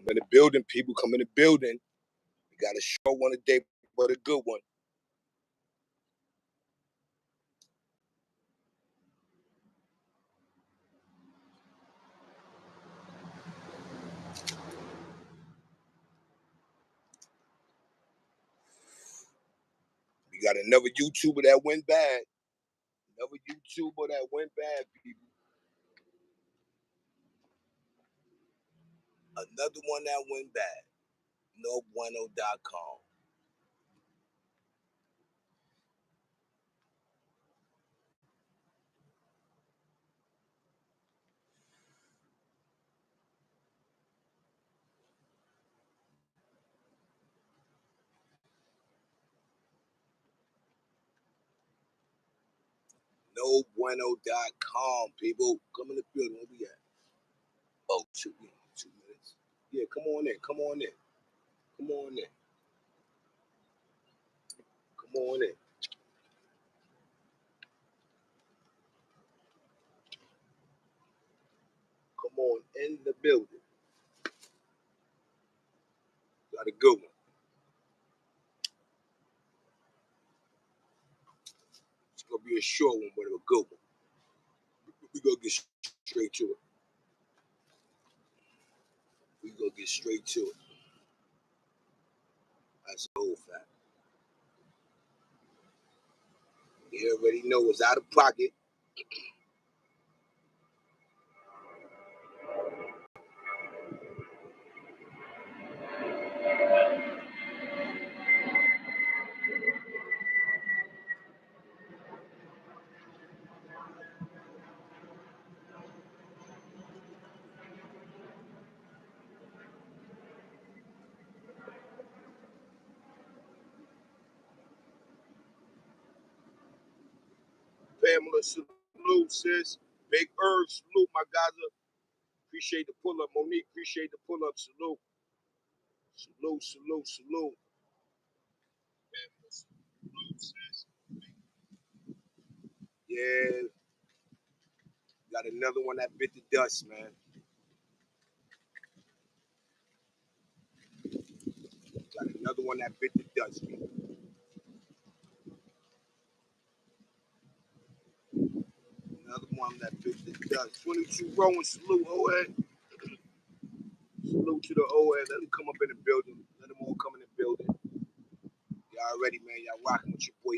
Come in the building, people. Come in the building. We got a short one today, but a good one. We got another YouTuber that went bad. Another YouTuber that went bad, people. Another one that went bad. NoBueno.com. NoBueno.com, people. Come in the building. Where we at? Oh, 2 minutes. Yeah, come on in. Come on in. Come on in. Come on in. Come on in the building. Got a good one. It's going to be a short one, but a good one. We're going to get straight to it. We're going to get straight to it. That's the whole fact. You already know it's out of pocket. Pamela, salute, sis. Big Irv, salute, my guys. Appreciate the pull-up. Monique, appreciate the pull-up. Salute. Salute, salute, salute. Pamela, salute, sis. Yeah. Got another one that bit the dust, man. Got another one that bit the dust, man. Another one that bit the dust. 22 Rowan, salute, OA. Salute to the OA. Let them come up in the building. Let them all come in the building. Y'all ready, man? Y'all rocking with your boy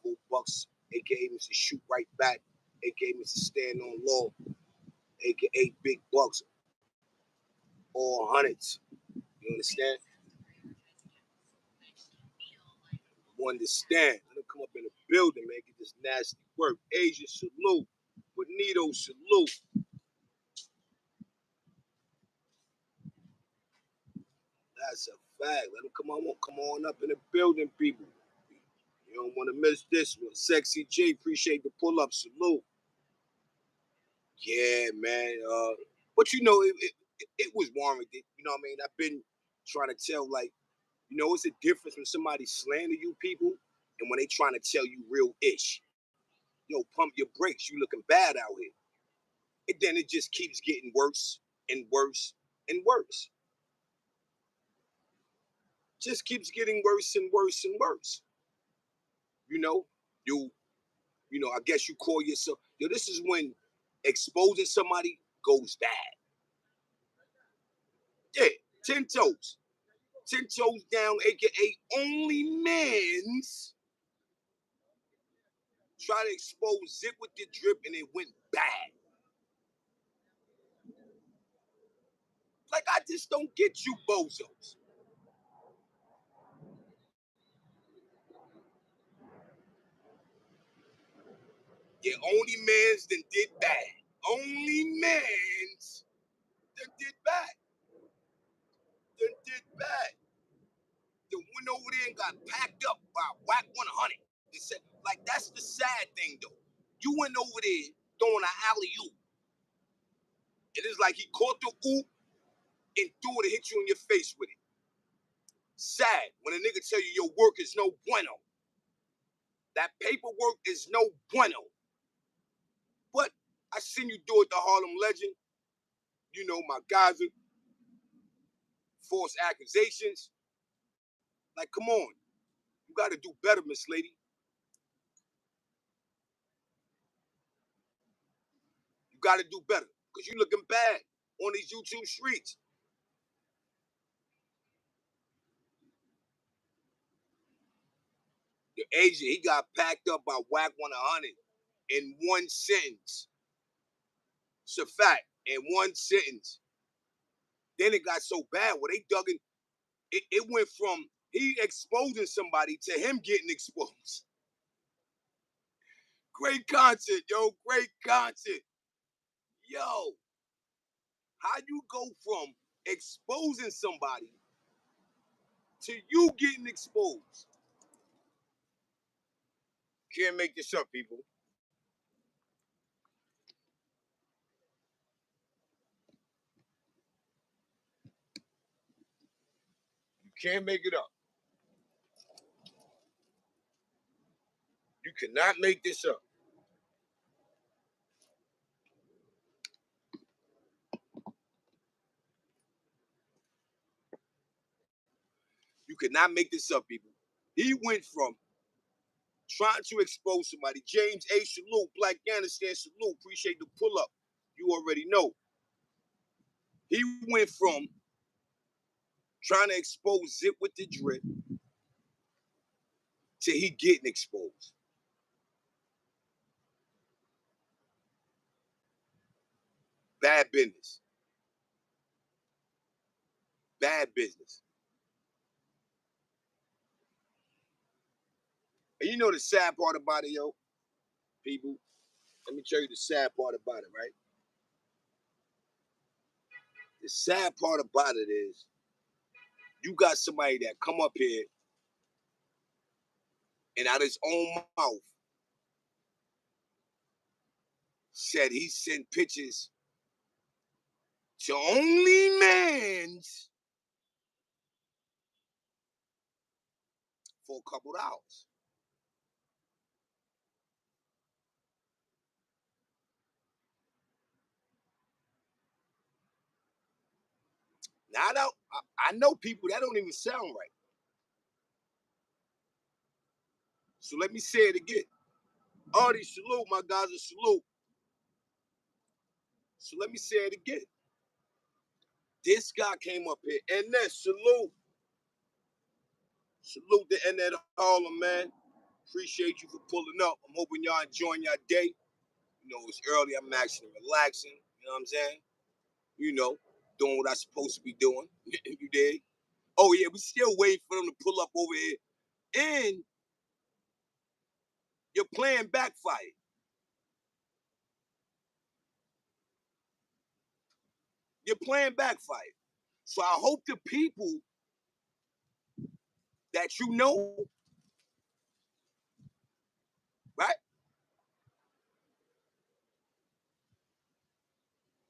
050 Bucks, aka Mr. Shoot Right Back, aka Mr. Stand on Law, aka Big Bucks, all hundreds. You understand? You understand? Let them come up in the building, man. Get this nasty work. Asia, salute. Bonito, salute. That's a fact. Let them come on up in the building, people. You don't want to miss this one. Sexy J, appreciate the pull-up. Salute. Yeah, man. But you know, it was warranted. You know what I mean? I've been trying to tell, like, you know, it's a difference when somebody slander you people and when they trying to tell you real ish. Yo, pump your brakes. You looking bad out here. And then it just keeps getting worse and worse and worse. Just keeps getting worse and worse and worse. You know, I guess you call yourself. Yo, this is when exposing somebody goes bad. Yeah, 10 toes. 10 toes down, aka only man's. Try to expose Zip with the Drip and it went bad. Like, I just don't get you bozos. Yeah, only man's that did bad. Only man's that did bad. That did bad. That went over there and got packed up by Wack 100. They said, like, that's the sad thing, though. You went over there throwing an alley-oop. It is like he caught the oop and threw it and hit you in your face with it. Sad when a nigga tell you your work is no bueno. That paperwork is no bueno. But I seen you do it to Harlem Legend. You know, my guys are false accusations. Like, come on. You got to do better, Miss Lady. You got to do better because you're looking bad on these YouTube streets. The agent, he got packed up by Wack 100 in one sentence. It's a fact. In one sentence. Then it got so bad where they dug in. It went from he exposing somebody to him getting exposed. Great content, yo. Great content. Yo. How you go from exposing somebody to you getting exposed? Can't make this up, people. You can't make it up. You cannot make this up. You cannot make this up, people. He went from trying to expose somebody. James A. Salute, Black Afghanistan salute. Appreciate the pull up. You already know. He went from trying to expose Zip with the Drip to he getting exposed. Bad business. Bad business. And you know the sad part about it, yo, people? Let me tell you the sad part about it, right? The sad part about it is you got somebody that come up here and out of his own mouth said he sent pictures to only mans for a couple of hours. Now I know people that don't even sound right. So let me say it again. Artie, salute, my guys, a salute. So let me say it again. This guy came up here, and then salute. Salute the end of Harlem, man. Appreciate you for pulling up. I'm hoping y'all enjoying your day. You know, it's early. I'm actually relaxing. You know what I'm saying? You know, doing what I'm supposed to be doing. You dig? Oh, yeah, we still waiting for them to pull up over here. And your plan backfired. Your plan backfired. So I hope the people that you know, right?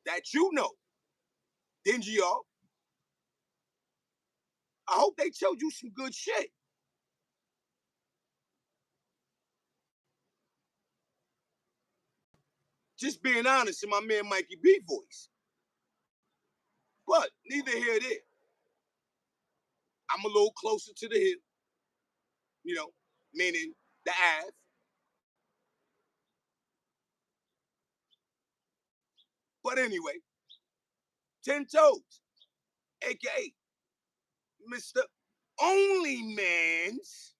That you know, dingy y'all. I hope they told you some good shit. Just being honest in my man mikeyb voice. But neither here nor there. I'm a little closer to the hill, you know, meaning the Ave. But anyway, 10 Toes, aka Mr. Only Man's.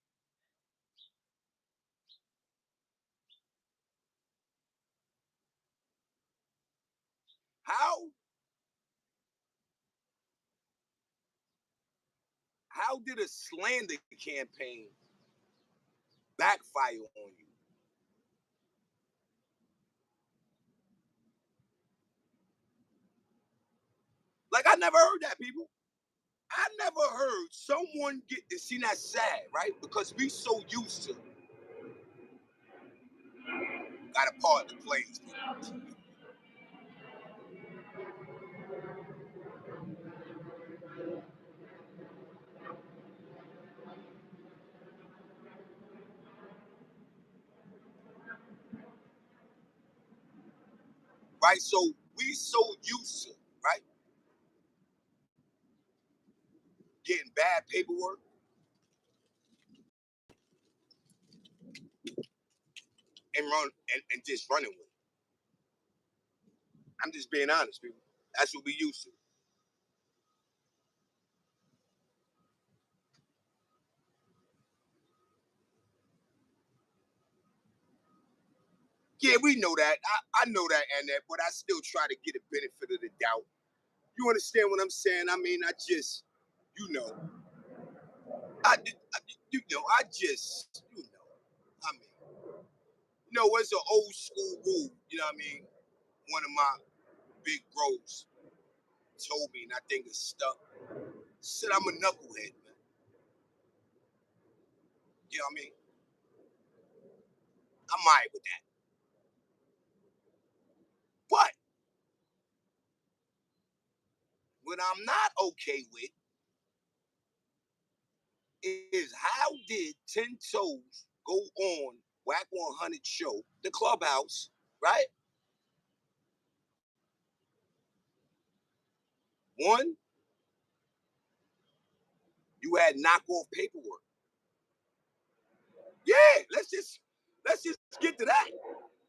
How did a slander campaign backfire on you? Like, I never heard that, people. I never heard someone get to see that sad, right? Because we so used to gotta part the planes, right? So we so used to, right? getting bad paperwork and just running with it. I'm just being honest, people. That's what we used to. Yeah, we know that. I know that, Annette, but I still try to get a benefit of the doubt. You understand what I'm saying? I mean, I just, you know, I mean, it's an old school rule. You know what I mean? One of my big bros told me, and I think it's stuck. Said I'm a knucklehead, man. You know what I mean? I'm all right with that. But what I'm not okay with is how did 10 Toes go on Whack 100 show, the Clubhouse, right? One, you had knockoff paperwork. Yeah, let's just get to that.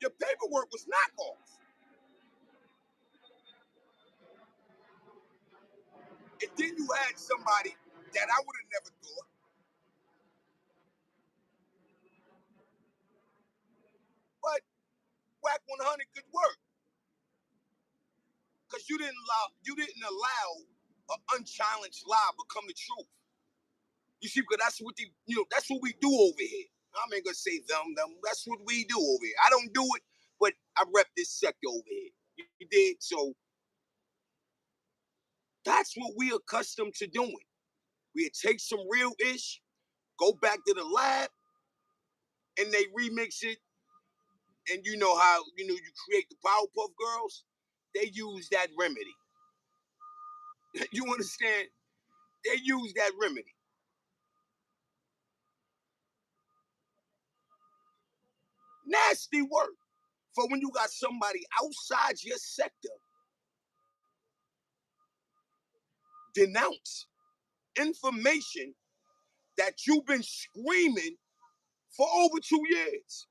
Your paperwork was knockoff. And then you had somebody that I would have never thought, but Whack 100 could work. Because you didn't allow an unchallenged lie become the truth. You see, because that's what we do over here. I'm ain't gonna say them. That's what we do over here. I don't do it, but I rep this sector over here. You did? So that's what we're accustomed to doing. We take some real ish, go back to the lab, and they remix it. And you know how you create the Powerpuff Girls? They use that remedy. You understand? They use that remedy. Nasty work. For when you got somebody outside your sector denounce information that you've been screaming for over 2 years.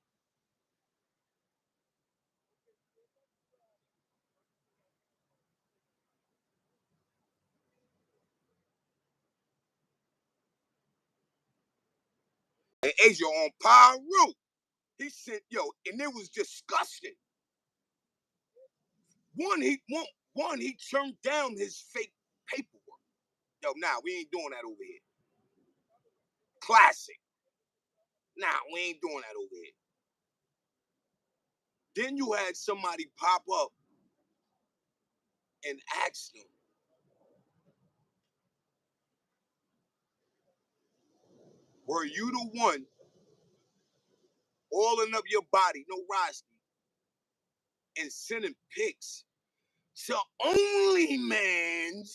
And Asia on Pyro, he said, and it was disgusting. He turned down his fake paperwork. We ain't doing that over here. Classic. We ain't doing that over here. Then you had somebody pop up and ask them, were you the one oiling up your body, no Rosky, and sending pics to OnlyMans,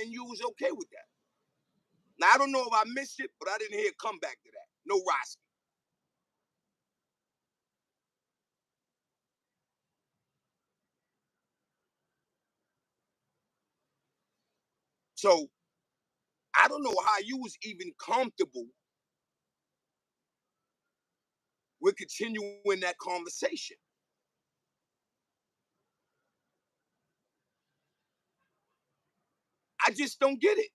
and you was okay with that? Now, I don't know if I missed it, but I didn't hear come back to that. No Rosky. So I don't know how you was even comfortable with continuing that conversation. I just don't get it.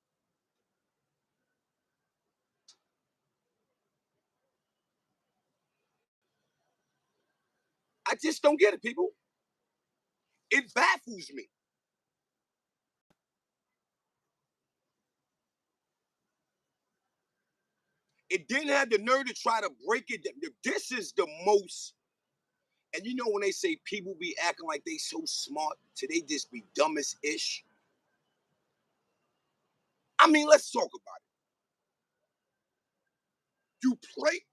I just don't get it, people. It baffles me. It didn't have the nerve to try to break it down. This is the most, and you know when they say people be acting like they so smart, till they just be dumbest ish. I mean, let's talk about it. You play,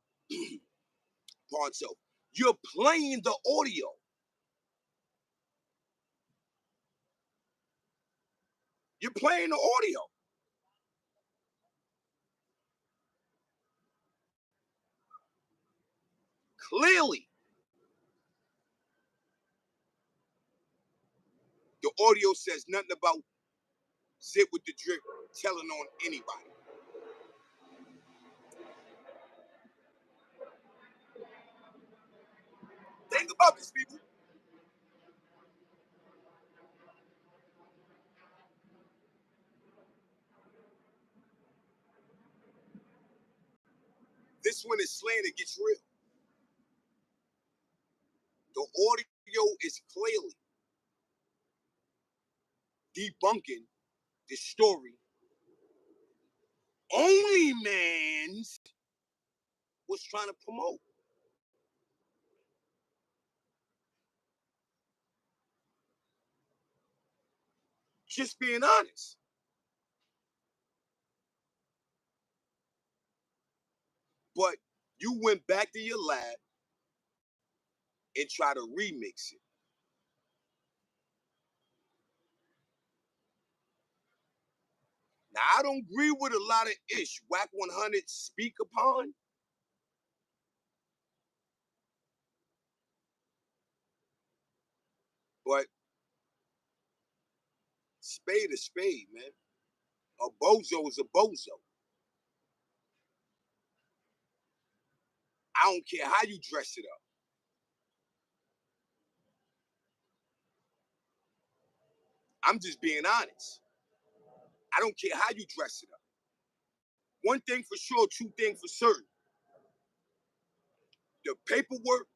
pardon self, you're playing the audio. You're playing the audio. Clearly, the audio says nothing about Zip with the drip, telling on anybody. Think about this, people. This when the slander gets real. The audio is clearly debunking the story only man's was trying to promote. Just being honest. But you went back to your lab and tried to remix it. Now, I don't agree with a lot of ish Wack 100 speak upon. But spade is spade, man. A bozo is a bozo. I don't care how you dress it up. I'm just being honest. I don't care how you dress it up. One thing for sure, two things for certain. The paperwork,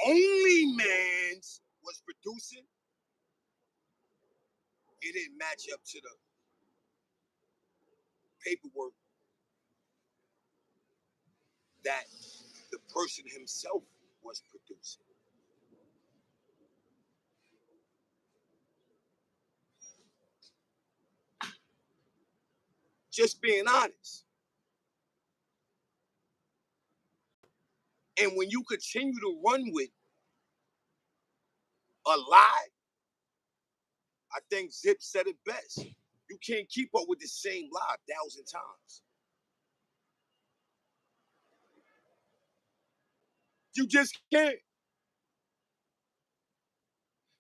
only man's was producing. It didn't match up to the paperwork that the person himself was producing. Just being honest. And when you continue to run with a lie, I think Zip said it best. You can't keep up with the same lie 1,000 times. You just can't.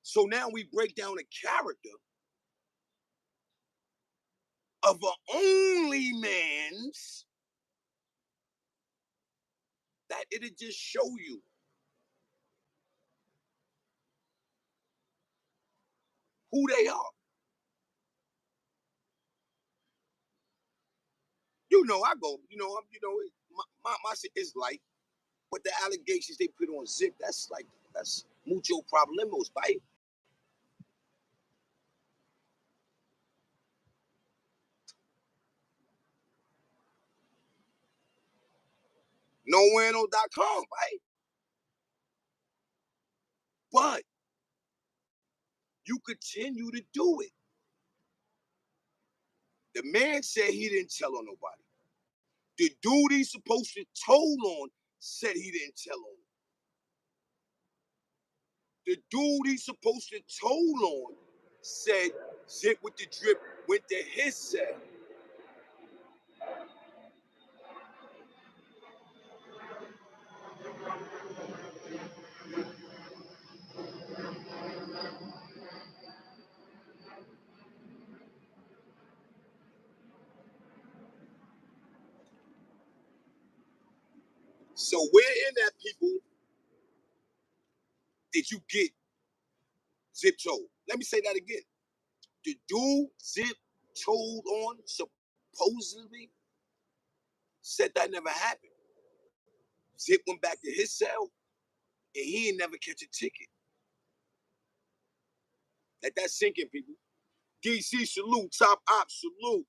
So now we break down the character of an only man's that it'll just show you who they are. You know, I go, my shit is light, but the allegations they put on Zip, that's mucho problemos, right? Noano.com, right? But you continue to do it. The man said he didn't tell on nobody. The dude he's supposed to told on said he didn't tell on. The dude he's supposed to told on said Zip with the drip went to his cell. So where in that, people, did you get Zip told? Let me say that again. The dude Zip told on supposedly said that never happened. Zip went back to his cell and he ain't never catch a ticket. Let that sink in, people. DC salute, top op salute.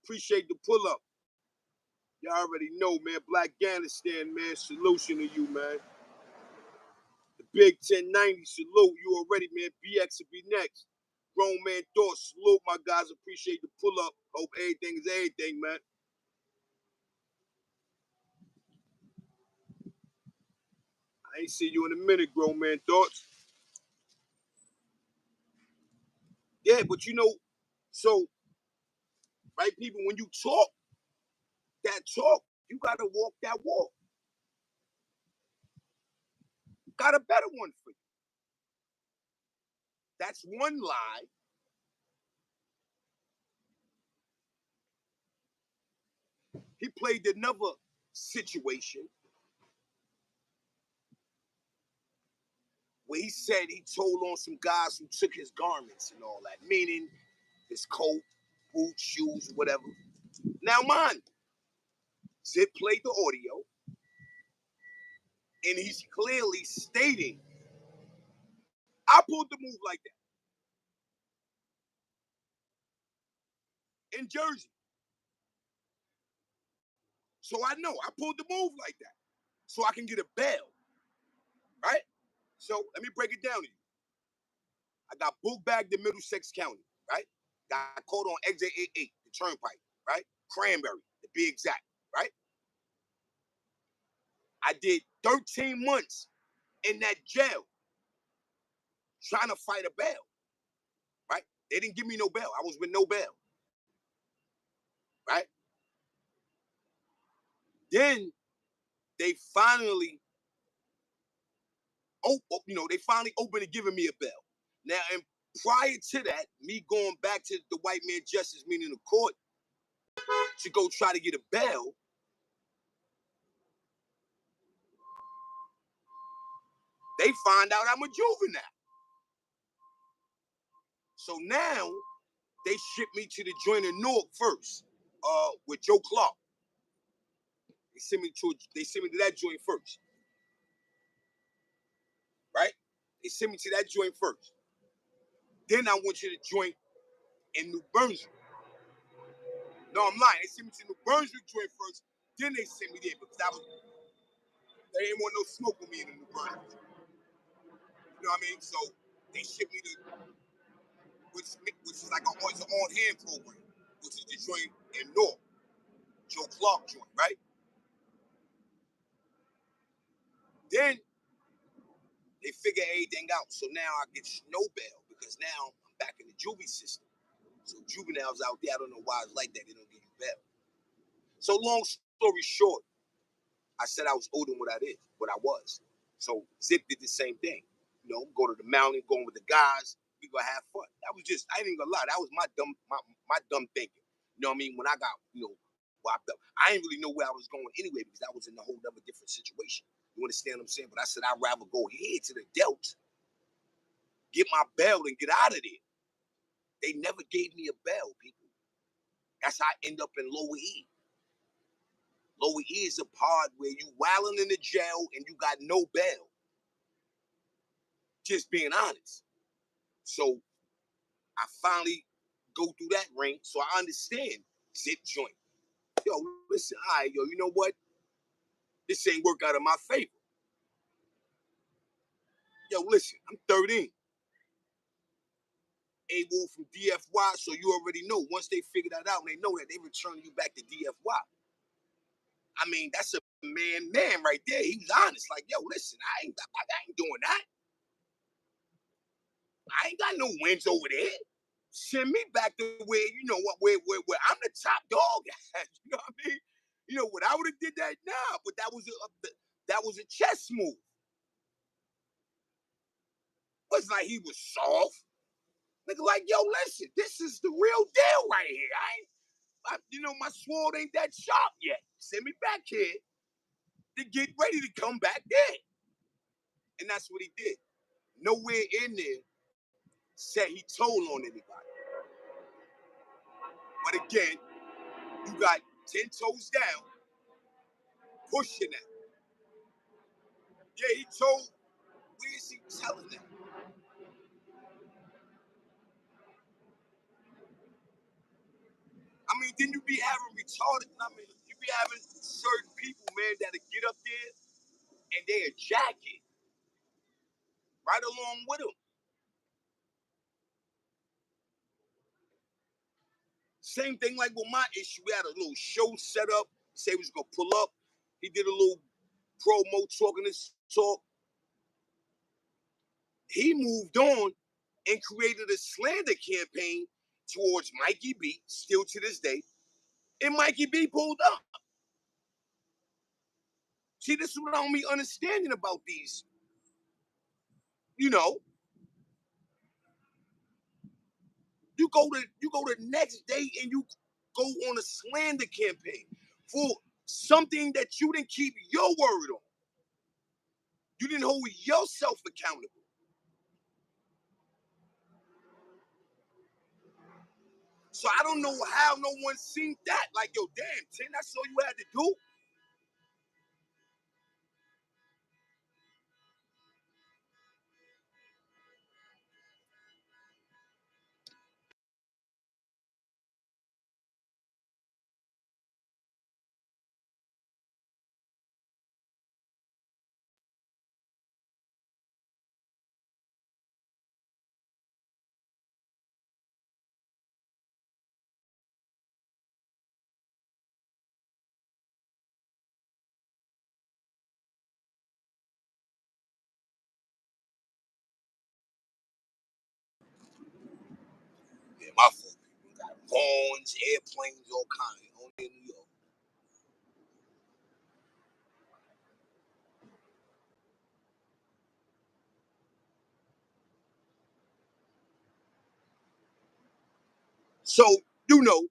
Appreciate the pull up. Y'all already know, man. Black Afghanistan, man. Solution to you, man. The Big 1090 salute. You already, man. BX will be next. Grown man thoughts salute, my guys. Appreciate the pull up. Hope everything is everything, man. I ain't see you in a minute, grown man thoughts. Yeah, but you know, so right, people, when you talk that talk, you gotta walk that walk. Got a better one for you. That's one lie. He played another situation where he said he told on some guys who took his garments and all that, meaning his coat, boots, shoes, whatever. Now, mind, Zip played the audio, and he's clearly stating, I pulled the move like that in Jersey. So I know I pulled the move like that so I can get a bail, right? So let me break it down to you. I got book bagged in Middlesex County, right? Got caught on exit 88, the turnpike, right? Cranberry, to be exact, right? I did 13 months in that jail trying to fight a bail, right? They didn't give me no bail. I was with no bail, right? Then they finally, they finally opened and giving me a bail. Now, and prior to that, me going back to the white man justice, meaning the court, to go try to get a bail, they find out I'm a juvenile. So now they shipped me to the joint in Newark first, with Joe Clark. They sent me to that joint first, right? They sent me to that joint first. Then I went to the joint in New Brunswick. No, I'm lying. They sent me to New Brunswick joint first. Then they sent me there because they didn't want no smoke with me in the New Brunswick. You know what I mean? So they shipped me to, which is like it's an on-hand program, which is the joint in North, Joe Clark joint, right? Then they figure everything out. So now I get no bail because now I'm back in the juvie system. So juveniles out there, I don't know why it's like that. They don't give you bail. So long story short, I said I was older than what I was. So Zip did the same thing. You know, go to the mountain, going with the guys, we gonna have fun. That was just, I ain't gonna lie, that was my dumb thinking. You know what I mean? When I got, whopped up. I didn't really know where I was going anyway because I was in a whole other different situation. You understand what I'm saying? But I said I'd rather go here to the Delta, get my bail and get out of there. They never gave me a bail, people. That's how I end up in Lower E. Lower E is a part where you wilding in the jail and you got no bail. Just being honest. So I finally go through that ring, so I understand Zip joint. Yo, listen, all right, yo, you know what? This ain't work out in my favor. Yo, listen, I'm 13. A-Wolf from DFY, so you already know. Once they figure that out and they know that, they return you back to DFY. I mean, that's a man right there. He was honest. Like, yo, listen, I ain't doing that. I ain't got no wins over there. Send me back to where, where I'm the top dog at. You know what I mean? You know what I would have did that now, but that was a chess move. It wasn't like he was soft. Nigga, like, yo, listen, this is the real deal right here. My sword ain't that sharp yet. Send me back here to get ready to come back there. And that's what he did. Nowhere in there said he told on anybody. But again, you got 10 toes down, pushing that. Yeah, he told, where is he telling that? I mean, then you be having retarded, you be having certain people, man, that'll get up there and they a jacket right along with him. Same thing like with my issue. We had a little show set up, say we was gonna pull up. He did a little promo talking this talk. He moved on and created a slander campaign towards mikeyb, still to this day. And mikeyb pulled up. See, this is what I don't be understanding about these, go the next day and you go on a slander campaign for something that you didn't keep your word on. You didn't hold yourself accountable. So I don't know how no one seen that. Like, yo, damn, Tim, that's all you had to do. Yeah, my fault. We got phones, airplanes, all kinds. Only in New York. So, you know,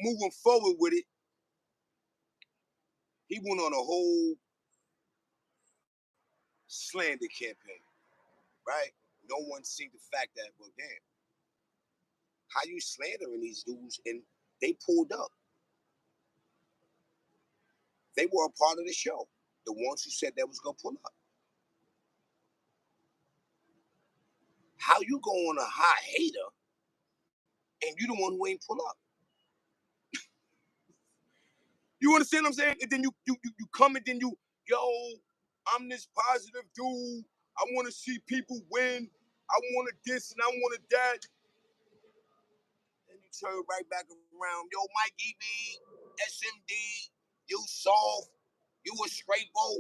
moving forward with it, he went on a whole slander campaign, right? No one seen the fact that, well, damn, how you slandering these dudes? And they pulled up. They were a part of the show. The ones who said they was gonna pull up. How you go on a high hater and you the one who ain't pull up? You understand what I'm saying? And then you come and then yo, I'm this positive dude. I want to see people win. I want this and I want that. And you turn right back around. Yo, mikeyb, SMD, you soft, you a straight bow.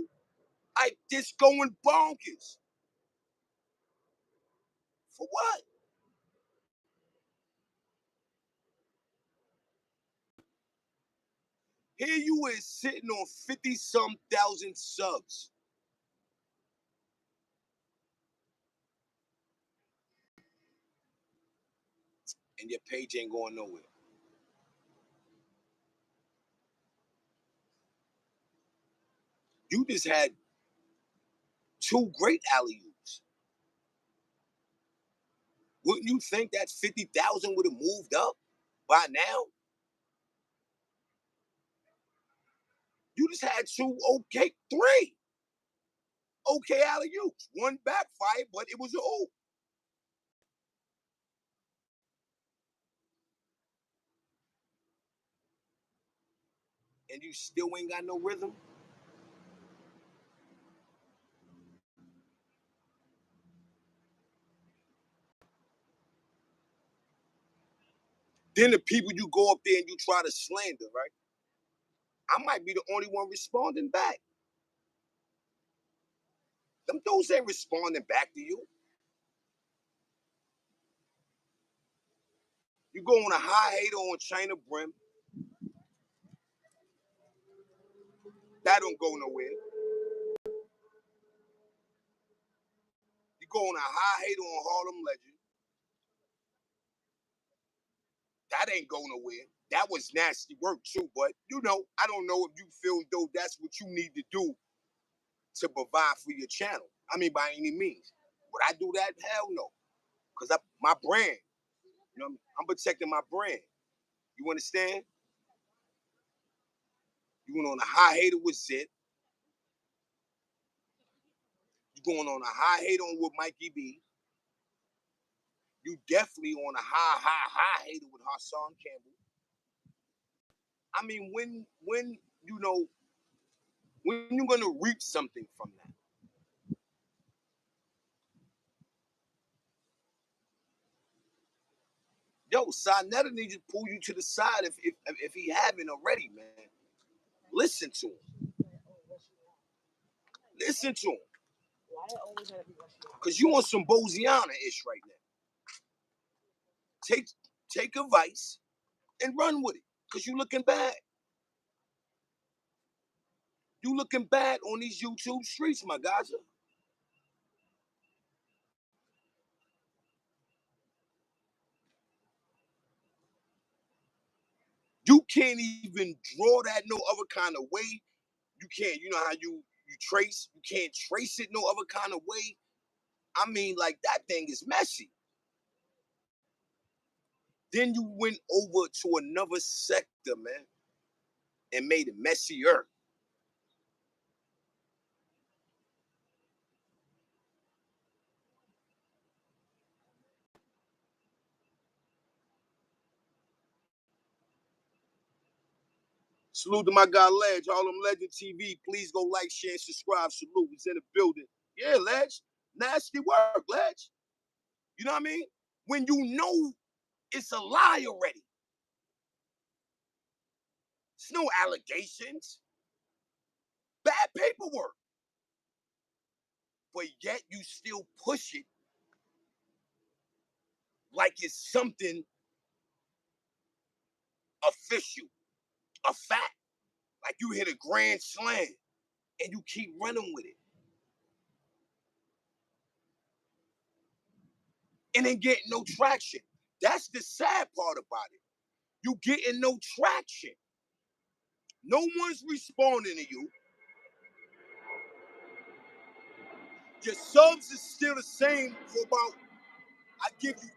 I just going bonkers. For what? Here you is sitting on 50-some thousand subs. And your page ain't going nowhere. You just had 2 great alley-oops. Wouldn't you think that 50,000 would have moved up by now? You just had 2 okay, 3 okay alley-oops. 1 backfired, but it was an oop. And you still ain't got no rhythm? Then the people you go up there and you try to slander, right? I might be the only one responding back. Them dudes ain't responding back to you. You go on a high hater on China Brim. That don't go nowhere. You go on a high hater on Harlem Legend. That ain't go nowhere. That was nasty work too, but you know, I don't know if you feel though that's what you need to do to provide for your channel. I mean, by any means. Would I do that? Hell no. Because my brand, you know, I'm protecting my brand. You understand? You went on a high hater with Zit. You going on a high hater on with mikeyb. You definitely on a high hater with Hassancampbell. I mean, when you know, when you're gonna reap something from that? Yo, Sarnetta needs to pull you to the side if he haven't already, man. Listen to him. Listen to him. Cause you on some Boziana-ish right now. Take advice and run with it. Cause you looking bad. You looking bad on these YouTube streets, my guys. You can't even draw that no other kind of way. You can't, you know how you trace, you can't trace it no other kind of way. I mean, like that thing is messy. Then you went over to another sector, man, and made it messier. Salute to my guy Ledge, Harlem Legend TV. Please go like, share, and subscribe. Salute. He's in the building. Yeah, Ledge. Nasty work, Ledge. You know what I mean? When you know it's a lie already. It's no allegations. Bad paperwork. But yet you still push it like it's something official, a fact. Like you hit a grand slam and you keep running with it. And then getting no traction. That's the sad part about it. You getting no traction. No one's responding to you. Your subs is still the same for about, I give you,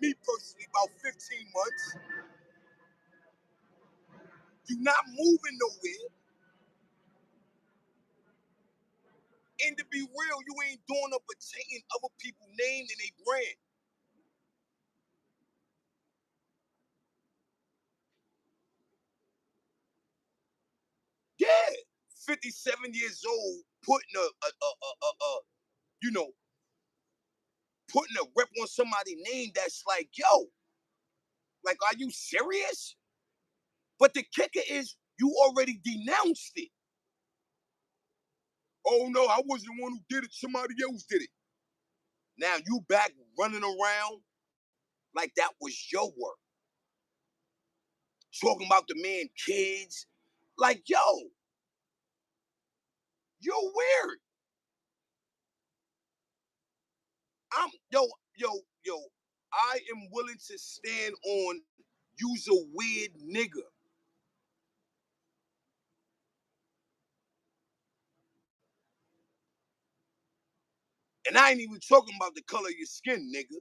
me personally, about 15 months. You're not moving nowhere. And to be real, you ain't doing up but taking other people's name and their brand. Yeah, 57 years old, putting you know, putting a rep on somebody's name that's like, yo, like, are you serious? But the kicker is you already denounced it. Oh no, I wasn't the one who did it. Somebody else did it. Now you back running around like that was your work. Talking about the man kids. Like, yo, you're weird. I'm yo, yo, I am willing to stand on you's a weird nigga. And I ain't even talking about the color of your skin, nigga.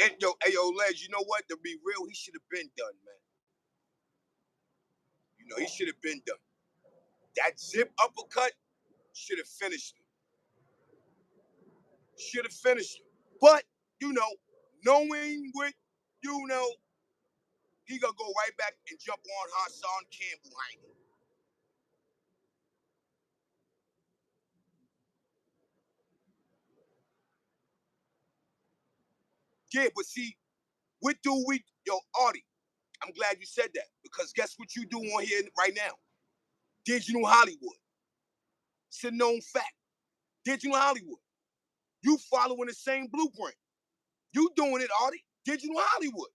And yo, hey yo, Les, you know what? To be real, he should have been done, man. You know, he should have been done. That zip uppercut should have finished him. Should have finished him. But, you know, knowing what, you know, he gonna go right back and jump on Hassancampbell. Yeah, but see, what do we, yo, Artie, I'm glad you said that because guess what you do on here right now? Digital Hollywood. It's a known fact. Digital Hollywood. You following the same blueprint. You doing it, Artie. Digital Hollywood.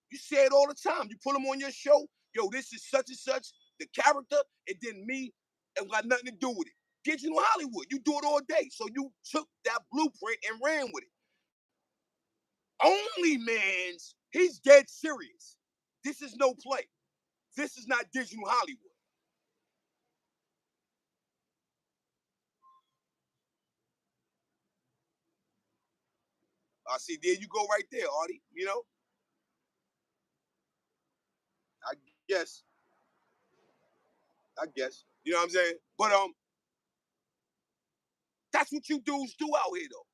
You say it all the time. You put them on your show. Yo, this is such and such, the character, and then me, and got nothing to do with it. Digital Hollywood. You do it all day. So you took that blueprint and ran with it. Only Man's, he's dead serious. This is no play. This is not Digital Hollywood. See, there you go right there, Artie. You know, I guess, I guess. You know what I'm saying? But that's what you dudes do out here, though.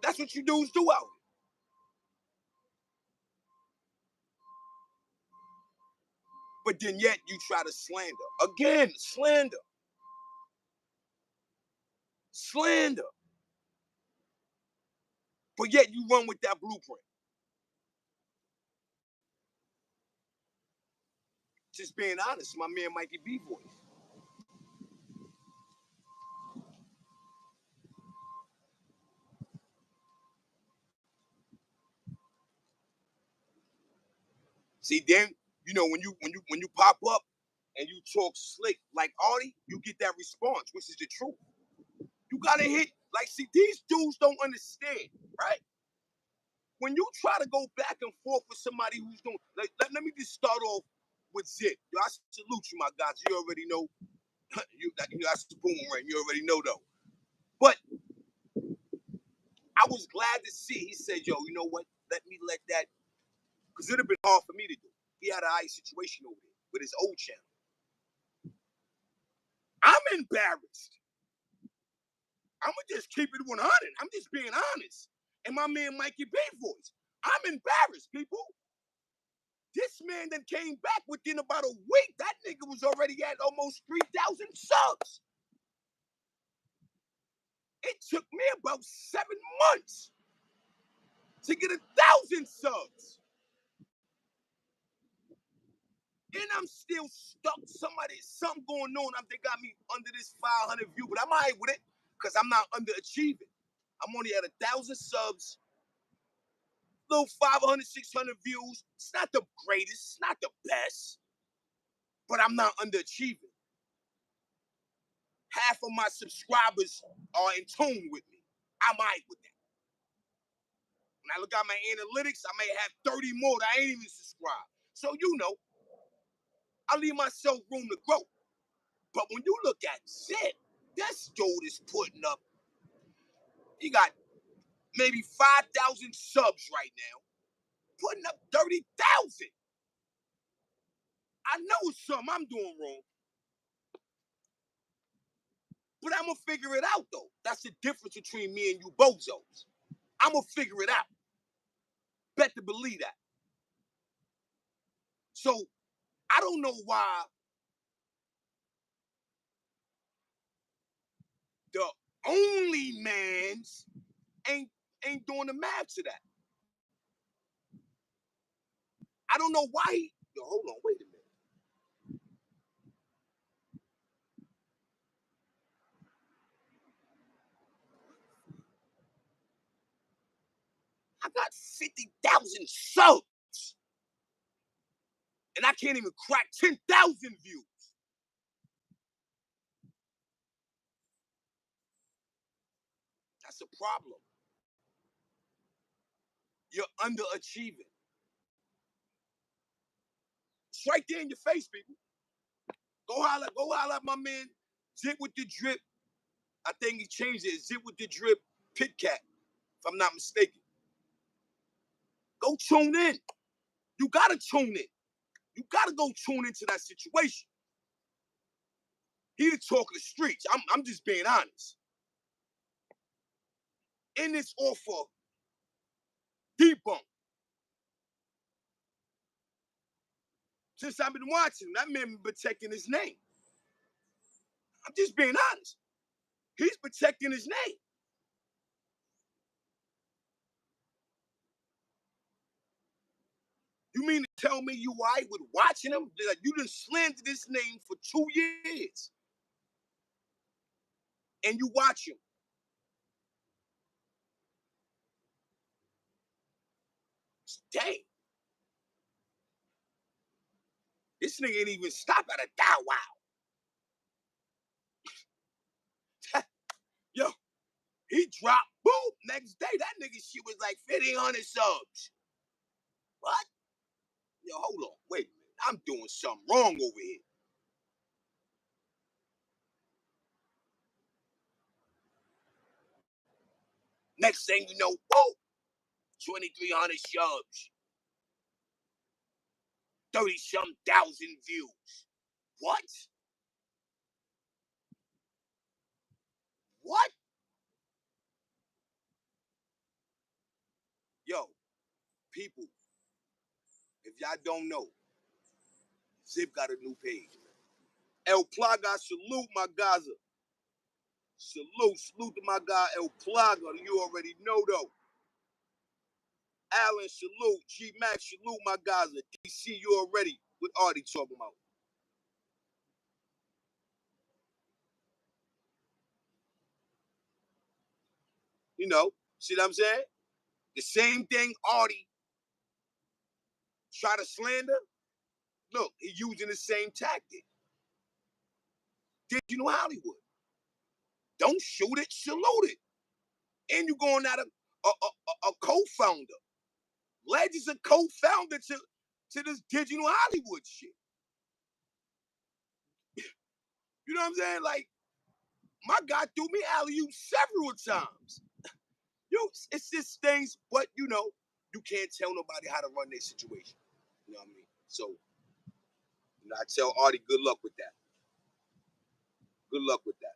That's what you dudes do out here. But then yet you try to slander. Again, slander. Slander. But yet you run with that blueprint. Just being honest, my man mikeyb voice. See, then, you know, when you pop up, and you talk slick like Artie, you get that response, which is the truth. You gotta hit, like, see, these dudes don't understand, right? When you try to go back and forth with somebody who's doing, like, let me just start off with Zip. Yo, I salute you, my guys. You already know, that's the boomerang. You already know, though. But I was glad to see, he said, yo, you know what? Let that, because it would have been hard for me to do. He had an ice situation over there with his old channel. I'm embarrassed. I'm going to just keep it 100. I'm just being honest. And my man Mikey B voice. I'm embarrassed, people. This man then came back within about a week. That nigga was already at almost 3,000 subs. It took me about 7 months to get 1,000 subs. And I'm still stuck. Something going on. They got me under this 500 view, but I'm all right with it because I'm not underachieving. I'm only at 1,000 subs, little 500, 600 views. It's not the greatest, it's not the best, but I'm not underachieving. Half of my subscribers are in tune with me. I'm all right with that. When I look at my analytics, I may have 30 more that I ain't even subscribed. So, I leave myself room to grow. But when you look at Zip, this dude is putting up, he got maybe 5,000 subs right now, putting up 30,000. I know it's something I'm doing wrong, but I'm going to figure it out, though. That's the difference between me and you bozos. I'm going to figure it out. Bet to believe that. So, I don't know why the only mans ain't doing the math to that. I don't know why yo, hold on, wait a minute. I got 50,000 subs. And I can't even crack 10,000 views. That's a problem. You're underachieving. It's right there in your face, people. Go holler at my man, Zip with the Drip. I think he changed it. Zip with the Drip Pit Cat, if I'm not mistaken. Go tune in. You gotta tune in. You gotta go tune into that situation. He the talk of the streets. I'm just being honest. In this offer, debunk. Since I've been watching him, that man been protecting his name. I'm just being honest. He's protecting his name. You mean to tell me you right with watching him? Like, you done slandered this name for 2 years. And you watch him. Dang. This nigga ain't even stop at a Bow Wow. Yo, he dropped, boom, next day, that nigga shit was like 1,500 subs. What? Yo, hold on, wait a minute. I'm doing something wrong over here. Next thing you know, whoa, 2,300 subs. 30-some thousand views. What? What? Yo, people, if y'all don't know, Zip got a new page. El Plaga, salute my Gaza. Salute to my guy El Plaga. You already know though. Allen, salute. G Max, salute my Gaza. DC, you already. What Artie talking about? You know, see what I'm saying? The same thing Artie try to slander. Look, he using the same tactic. Did you know Hollywood? Don't shoot it, salute it. And you're going out a co-founder. Ledge is a co-founder to this digital Hollywood shit. You know what I'm saying? Like, my guy threw me alley-oop several times. It's just things, but you know, you can't tell nobody how to run their situation. You know what I mean? So, you know, I tell Artie, good luck with that. Good luck with that.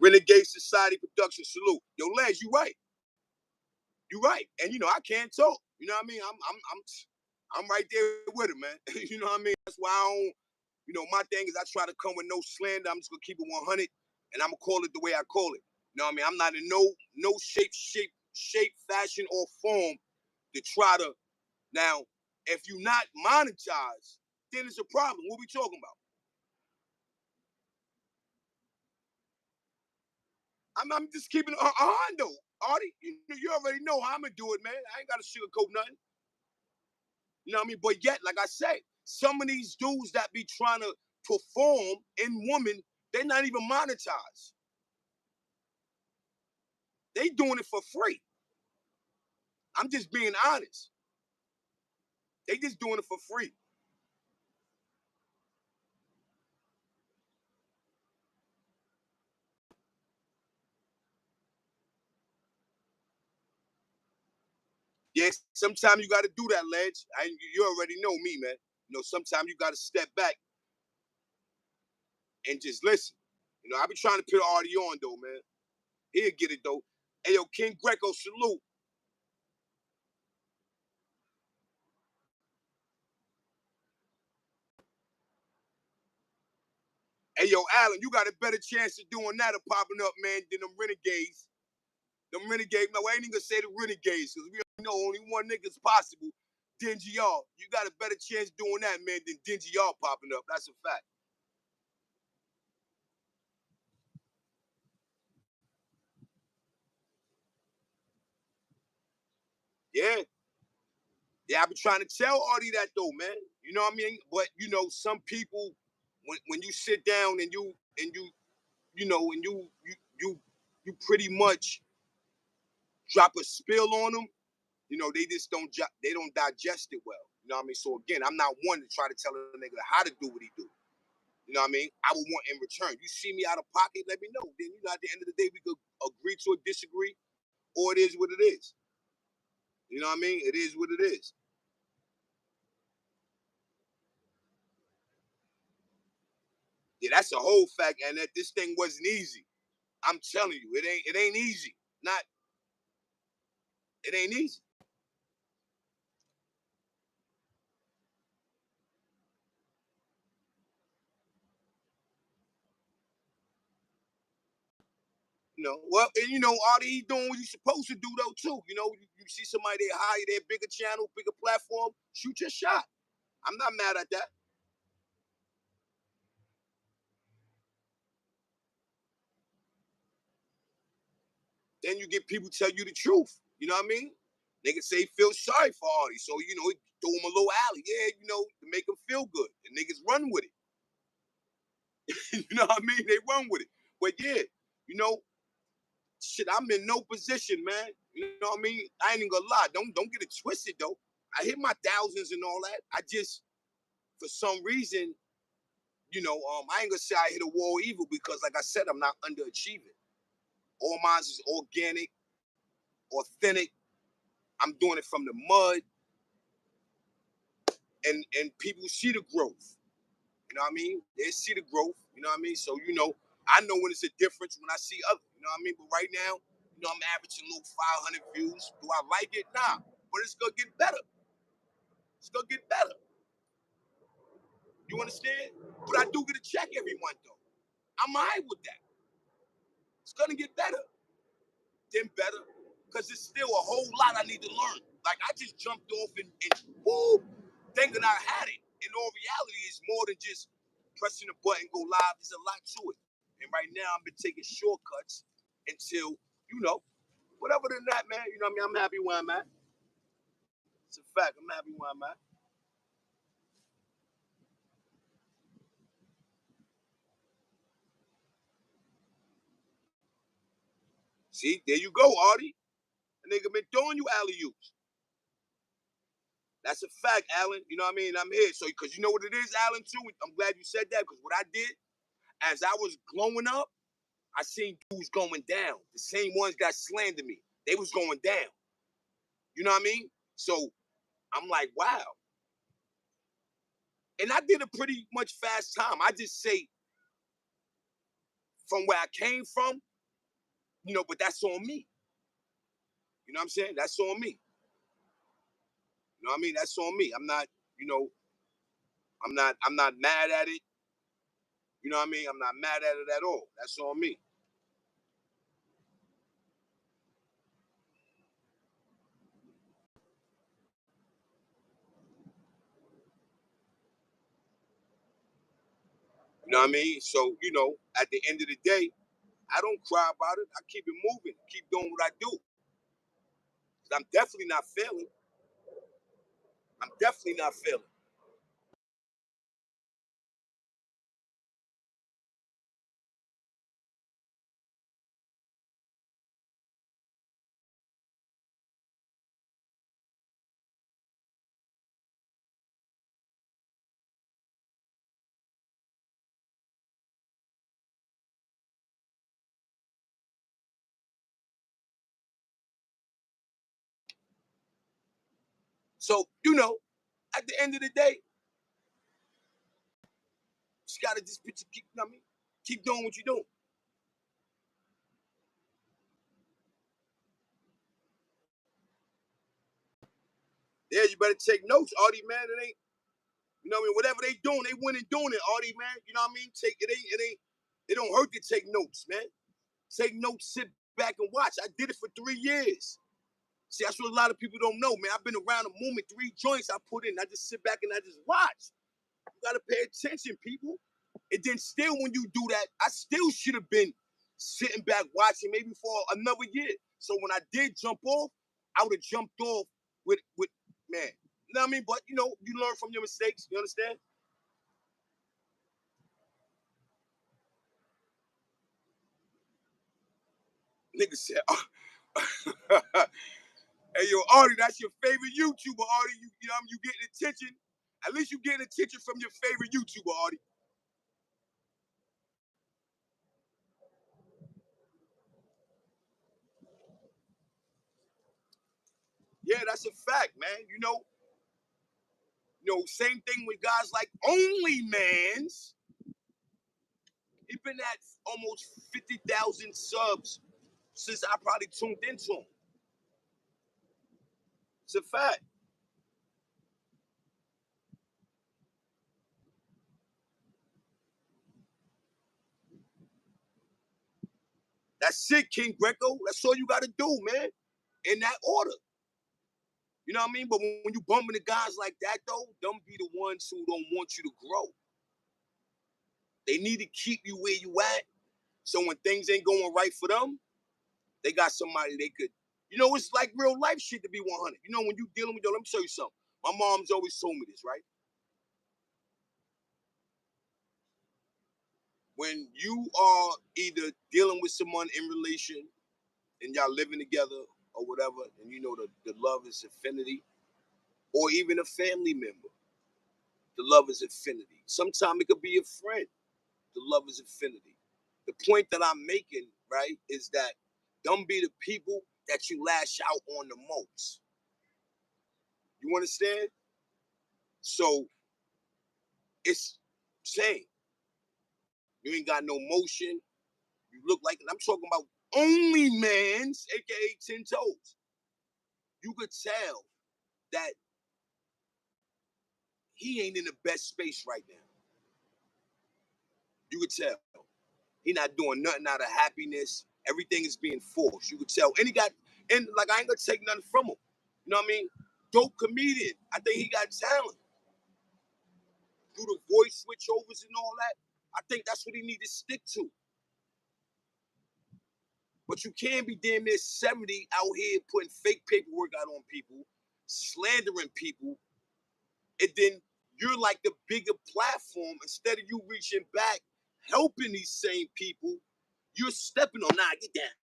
Renegade Society Production, salute. Yo, Les, you right. You right. And you know, I can't talk. You know what I mean? I'm right there with him, man. You know what I mean? That's why I don't, you know, my thing is I try to come with no slander. I'm just gonna keep it 100 and I'm gonna call it the way I call it. You know what I mean? I'm not in no shape, fashion, or form to try to. Now, if you're not monetized, then it's a problem. What we talking about? I'm just keeping it on though. Artie, you already know how I'm gonna do it, man. I ain't gotta sugarcoat nothing. You know what I mean? But yet, like I say, some of these dudes that be trying to perform in women, they're not even monetized. They doing it for free. I'm just being honest. They just doing it for free. Yeah, sometimes you got to do that, Ledge. You already know me, man. You know, sometimes you got to step back and just listen. You know, I be trying to put Artie on, though, man. He'll get it, though. Hey, yo, King Greco, salute. Hey, yo, Alan, you got a better chance of doing that or popping up, man, than them renegades. Them renegades, no, I ain't even gonna say the renegades, because we know only one nigga's possible. Dingy y'all. You got a better chance doing that, man, than dingy y'all popping up. That's a fact. Yeah. Yeah, I be trying to tell Artie that though, man. You know what I mean? But you know, some people, when you sit down and you know, and you pretty much drop a spill on them, you know, they just they don't digest it well. You know what I mean? So again, I'm not one to try to tell a nigga how to do what he do. You know what I mean? I would want in return. You see me out of pocket, let me know. Then you know, at the end of the day, we could agree to or disagree, or it is what it is. You know what I mean? It is what it is. Yeah, that's a whole fact, and that this thing wasn't easy. I'm telling you, it ain't easy. Not it ain't easy. You know, well, and you know, Artie, he doing what he's supposed to do though too. You know, you see somebody they hire their bigger channel, bigger platform, shoot your shot. I'm not mad at that. Then you get people tell you the truth. You know what I mean? Niggas say feel sorry for Artie, so you know, throw him a little alley, yeah, you know, to make him feel good. And niggas run with it. You know what I mean? They run with it. But yeah, you know, shit, I'm in no position, man. You know what I mean? I ain't even gonna lie. Don't get it twisted though. I hit my thousands and all that. I just, for some reason, you know, I ain't gonna say I hit a wall evil because, like I said, I'm not underachieving. All mine is organic, authentic. I'm doing it from the mud, and people see the growth. You know what I mean? They see the growth. You know what I mean? So you know, I know when it's a difference when I see others. You know what I mean? But right now, you know, I'm averaging little 500 views. Do I like it? Nah. But it's gonna get better. It's gonna get better. You understand? But I do get a check every month though. I'm alright with that. It's gonna get better. Then better. because there's still a whole lot I need to learn. Like, I just jumped off and woo, thinking I had it. In all reality, it's more than just pressing a button, go live. There's a lot to it. And right now, I've been taking shortcuts until, whatever than that, man. You know what I mean? I'm happy where I'm at. It's a fact. I'm happy where I'm at. See, there you go, Artie. A nigga been throwing you alley-oops. That's a fact, Alan. You know what I mean? I'm here. So, because you know what it is, Alan, too? I'm glad you said that, because what I did, as I was glowing up, I seen dudes going down. The same ones that slandered me. They was going down. You know what I mean? So, I'm like, wow. And I did a pretty much fast time. I just say, from where I came from, but that's on me. You know what I'm saying? That's on me. You know what I mean? That's on me. I'm not, I'm not mad at it. You know what I mean? I'm not mad at it at all. That's on me. You know what I mean? So, at the end of the day, I don't cry about it. I keep it moving, keep doing what I do. I'm definitely not failing. I'm definitely not failing. So, at the end of the day, you just gotta just keep, you know what I mean? Keep doing what you're doing. Yeah, you better take notes, Artie, man. It ain't, you know what I mean? Whatever they doing, they went and doing it, Artie, man. You know what I mean? It don't hurt to take notes, man. Take notes, sit back and watch. I did it for 3 years. See, that's what a lot of people don't know, man. I've been around the movement, 3 joints I put in. I just sit back and I just watch. You gotta pay attention, people. And then still, when you do that, I still should have been sitting back watching maybe for another year. So when I did jump off, I would have jumped off with man. You know what I mean? But you learn from your mistakes. You understand? Nigga said, "Hey yo, Artie, that's your favorite YouTuber, Artie. You know what I mean? You getting attention. At least you getting attention from your favorite YouTuber, Artie." Yeah, that's a fact, man. Same thing with guys like Only Mans. He's been at almost 50,000 subs since I probably tuned into him. It's a fact. That's it, King Greco. That's all you got to do, man. In that order. You know what I mean? But when you bump into guys like that, though, them be the ones who don't want you to grow. They need to keep you where you at. So when things ain't going right for them, they got somebody they could. It's like real life shit to be 100. When you dealing with, let me show you something. My mom's always told me this, right? When you are either dealing with someone in relation and y'all living together or whatever, and the love is affinity, or even a family member, the love is affinity. Sometimes it could be a friend, the love is affinity. The point that I'm making, right, is that don't be the people that you lash out on the most. You understand? So it's saying you ain't got no motion. You look like, and I'm talking about Only Mans, aka 10 Toes. You could tell that he ain't in the best space right now. You could tell. He not doing nothing out of happiness. Everything is being forced. You could tell. And And like, I ain't gonna take nothing from him. You know what I mean? Dope comedian. I think he got talent. Do the voice switchovers and all that. I think that's what he need to stick to. But you can't be damn near 70 out here putting fake paperwork out on people, slandering people, and then you're like the bigger platform. Instead of you reaching back, helping these same people, you're stepping on. Nah, get down.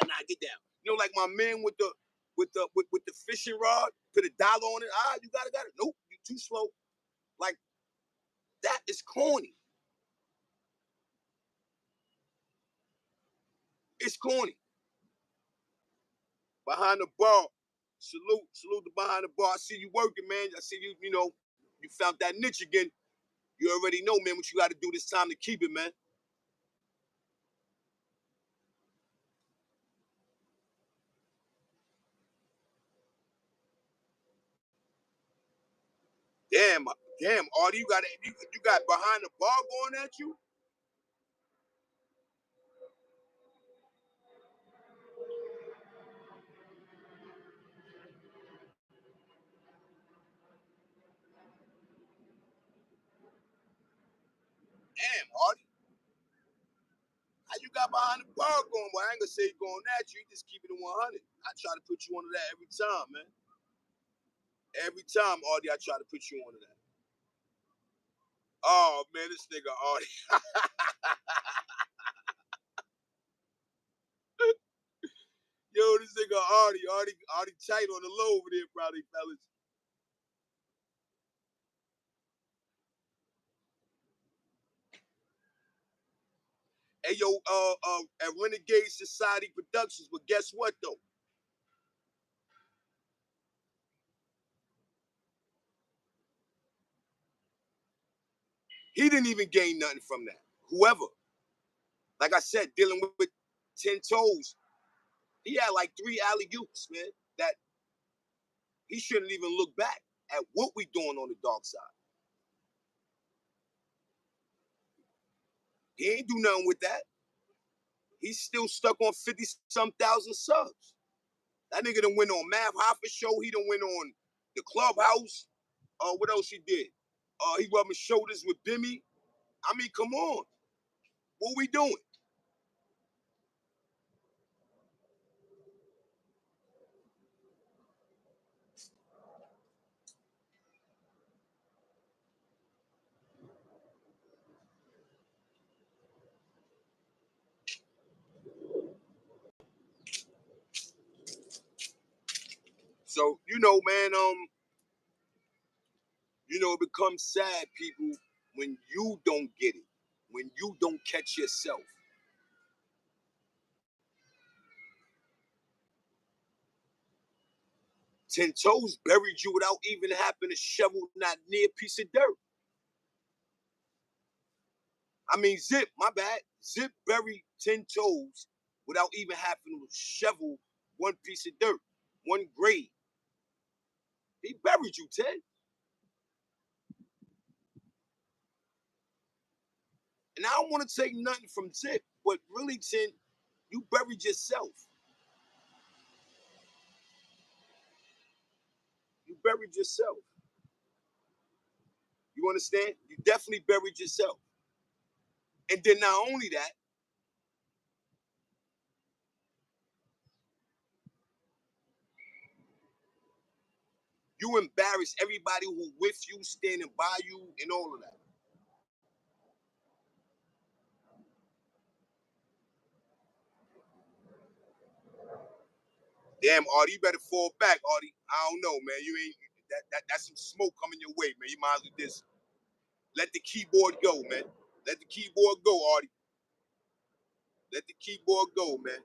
Nah, get down. You know, like my man with the fishing rod, put $1 on it. You got it. Nope, you're too slow. Like, that is corny. It's corny. Behind the bar. Salute to behind the bar. I see you working, man. I see you, you found that niche again. You already know, man, what you got to do this time to keep it, man. Damn, Artie, you got behind the bar going at you? Damn, Artie. How you got behind the bar going? Well, I ain't gonna say going at you. You just keep it at 100. I try to put you under that every time, man. Every time, Artie, I try to put you under that. Oh, man, this nigga Artie. Yo, this nigga Artie tight on the low over there, probably, fellas. Hey, yo, at Renegade Society Productions, but guess what, though? He didn't even gain nothing from that. Whoever. Like I said, dealing with 10 toes, he had like 3 alley-oops, man, that he shouldn't even look back at what we doing on the dark side. He ain't do nothing with that. He's still stuck on 50-some thousand subs. That nigga done went on Mav Hoffa show. He done went on the Clubhouse. What else he did? He rubbing shoulders with Bimmy. I mean, come on. What we doing? So, man, it becomes sad, people, when you don't get it, when you don't catch yourself. 10 toes buried you without even having to shovel not near a piece of dirt. I mean, Zip, my bad. Zip buried 10 toes without even having to shovel one piece of dirt, one grade. He buried you, 10. And I don't want to take nothing from Zip, but really, 10, you buried yourself. You buried yourself. You understand? You definitely buried yourself. And then not only that, you embarrass everybody who with you, standing by you, and all of that. Damn, Artie, you better fall back, Artie. I don't know, man. You ain't that's some smoke coming your way, man. You might as well just let the keyboard go, man. Let the keyboard go, Artie. Let the keyboard go, man.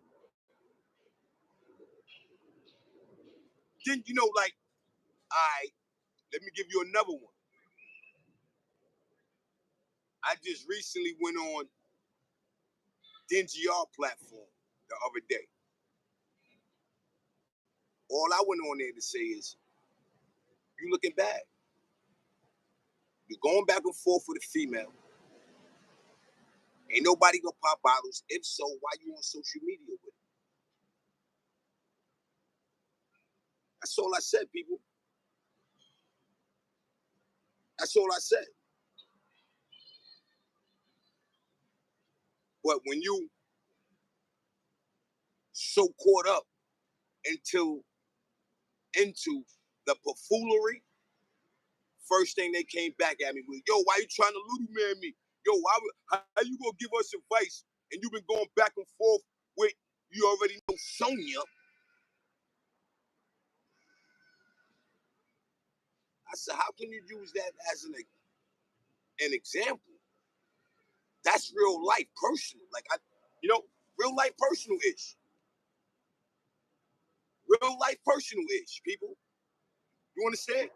Then like, all right, let me give you another one. I just recently went on DNGR platform the other day. All I went on there to say is, you looking bad. You're going back and forth with a female. Ain't nobody gonna pop bottles. If so, why you on social media with it? That's all I said, people. That's all I said. But when you so caught up into the buffoonery, first thing they came back at me with, yo, why you trying to little man me? Yo, how you gonna give us advice and you've been going back and forth with, you already know, Sonia? I said, how can you use that as an example? That's real life personal. Like, real life personal-ish. Real life personal-ish, people. You understand?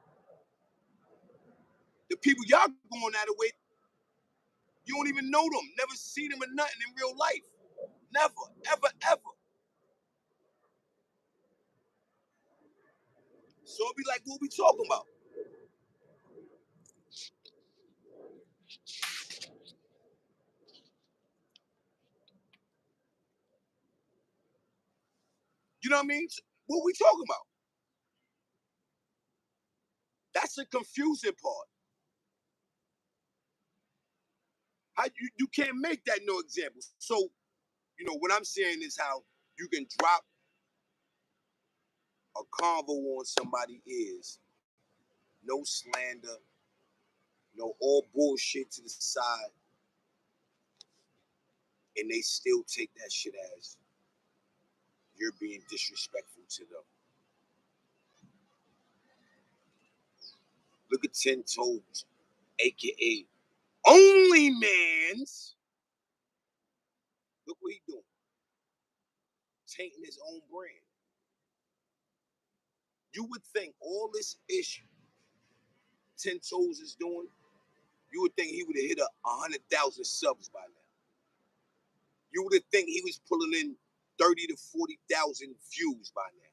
The people y'all going at it with, you don't even know them. Never seen them or nothing in real life. Never, ever, ever. So it'd be like, what we talking about? You know what I mean? What we talking about? That's the confusing part. How you can't make that no example. So, what I'm saying is how you can drop a convo on somebody is no slander, no all bullshit to the side, and they still take that shit as you're being disrespectful to them. Look at 10 Toes, aka Only Man's. Look what he doing. Tainting his own brand. You would think all this issue 10 Toes is doing, you would think he would have hit 100,000 subs by now. You would have think he was pulling in 30 to 40,000 views by now.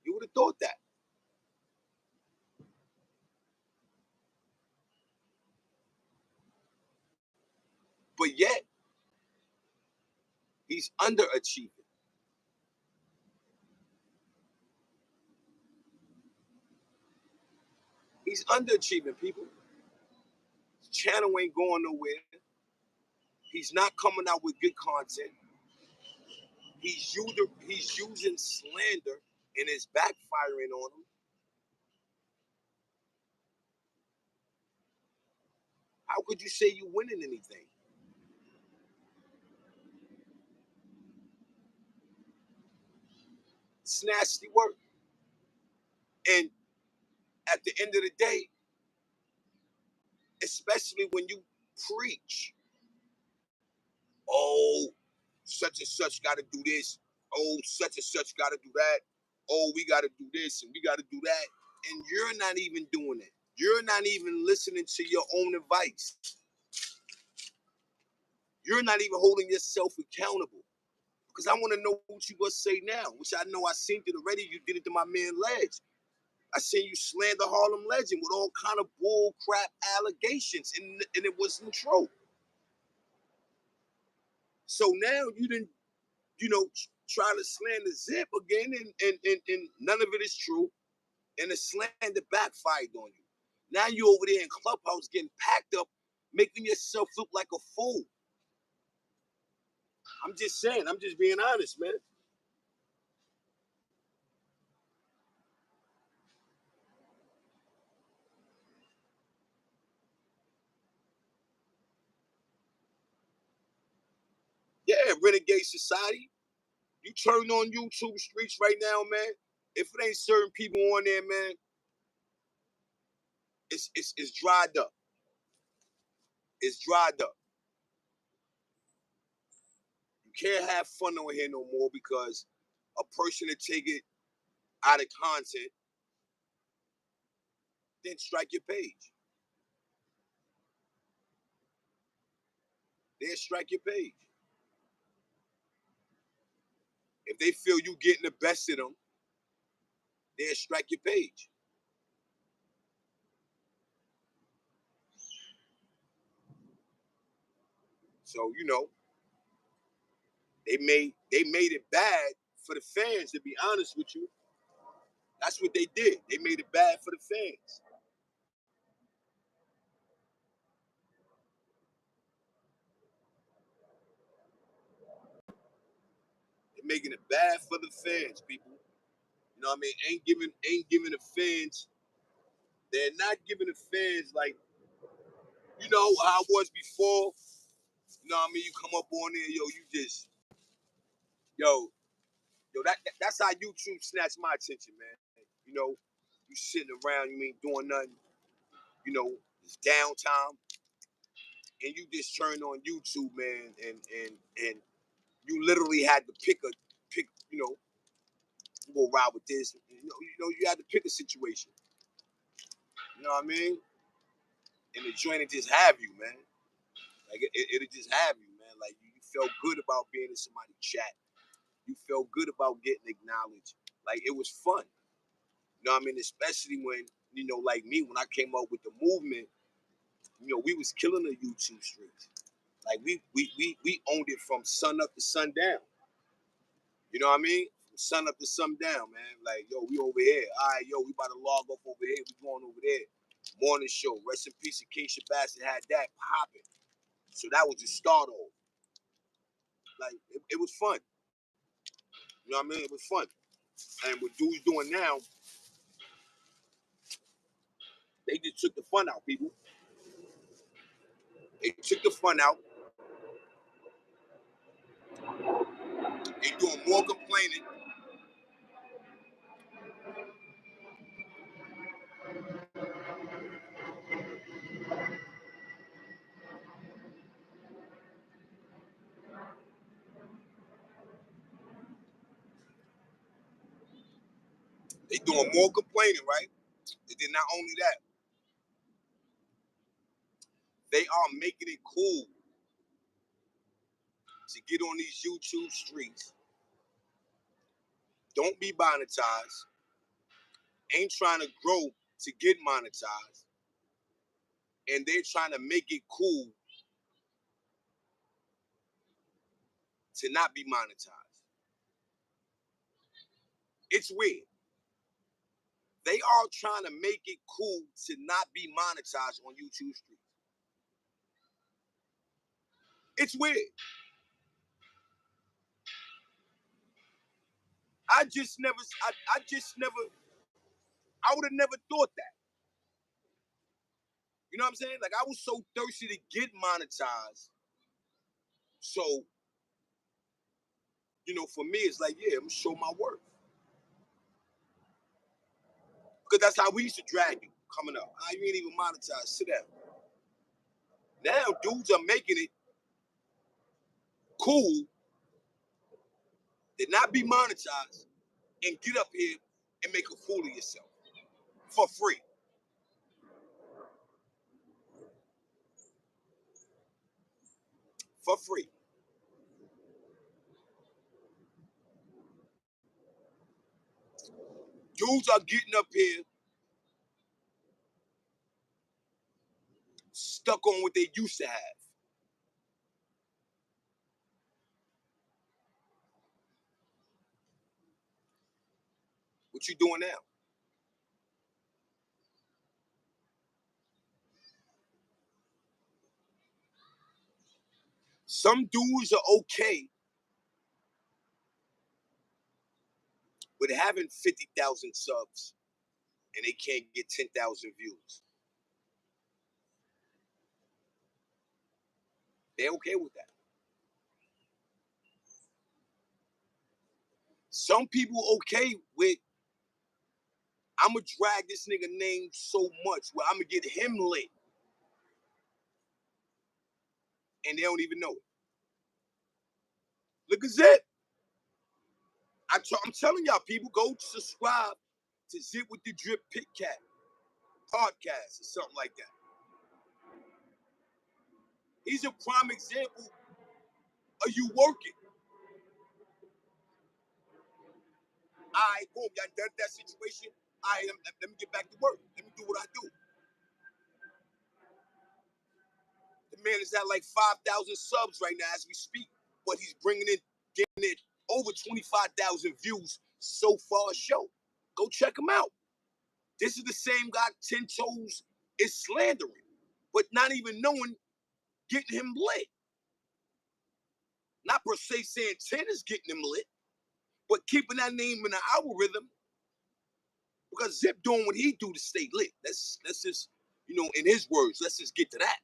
You would have thought that. But yet, he's underachieving. He's underachieving, people. His channel ain't going nowhere. He's not coming out with good content. He's using slander and it's backfiring on him. How could you say you're winning anything? It's nasty work. And at the end of the day, especially when you preach, oh, such and such got to do this. Oh, such and such got to do that. Oh, we got to do this and we got to do that. And you're not even doing it. You're not even listening to your own advice. You're not even holding yourself accountable. Because I want to know what you gonna say now, which I know I seen it already. You did it to my man Ledge. I seen you slander Harlem Legend with all kind of bull crap allegations, and it wasn't true. So now you didn't, try to slander Zip again, and none of it is true, and the slander backfired on you. Now you over there in Clubhouse getting packed up, making yourself look like a fool. I'm just saying, I'm just being honest, man. Yeah, Renegade Society. You turn on YouTube streets right now, man. If it ain't certain people on there, man, it's dried up. It's dried up. You can't have fun on here no more because a person to take it out of content, then strike your page. Then strike your page. If they feel you getting the best of them, then strike your page. So, they made it bad for the fans, to be honest with you. That's what they did. They made it bad for the fans. They're making it bad for the fans, people. You know what I mean? Ain't giving the fans. They're not giving the fans, like, you know how it was before. You know what I mean? You come up on there, yo, you just, yo, that's how YouTube snatched my attention, man. You know, you sitting around, you ain't doing nothing. You know, it's downtime, and you just turn on YouTube, man, and you literally had to pick, you know, you go ride with this. You had to pick a situation. You know what I mean? And the joint would just have you, man. Like it'll just have you, man. Like you felt good about being in somebody's chat. You felt good about getting acknowledged. Like it was fun. You know what I mean? Especially when, you know, like me, when I came up with the movement, you know, we was killing the YouTube streets. Like we owned it from sun up to sundown. You know what I mean? From sun up to sundown, man. Like, yo, we over here. All right, yo, we about to log off over here. We going over there. Morning show. Rest in peace, Acacia Bassett had that popping. So that was the start off. Like, it was fun. You know what I mean? It was fun. And what dudes doing now, they just took the fun out, people. They took the fun out. They doing more complaining. They doing more complaining, right? They did not only that. They are making it cool to get on these YouTube streets. Don't be monetized. Ain't trying to grow to get monetized. And they're trying to make it cool to not be monetized. It's weird. They are trying to make it cool to not be monetized on YouTube streets. It's weird. I would have never thought that. You know what I'm saying? Like, I was so thirsty to get monetized. So, you know, for me, it's like, yeah, I'm gonna show my worth. Because that's how we used to drag you coming up. You ain't even monetized. Sit down. Now, dudes are making it cool to not be monetized and get up here and make a fool of yourself for free. For free. Dudes are getting up here stuck on what they used to have. What you doing now? Some dudes are okay with having 50,000 subs and they can't get 10,000 views. They're okay with that. Some people okay with, I'm going to drag this nigga name so much where I'm going to get him lit. And they don't even know it. Look at Zip. I'm telling y'all, people, go subscribe to Zip with the Drip Pit Cat podcast or something like that. He's a prime example of you working. All right, boom, y'all done that situation. All right, let me get back to work. Let me do what I do. The man is at like 5,000 subs right now as we speak, but he's bringing in, getting it Over 25,000 views so far show. Go check him out. This is the same guy 10 Toes is slandering, but not even knowing getting him lit. Not per se saying 10 is getting him lit, but keeping that name in the algorithm because Zip doing what he do to stay lit. Let's just, you know, in his words, let's just get to that.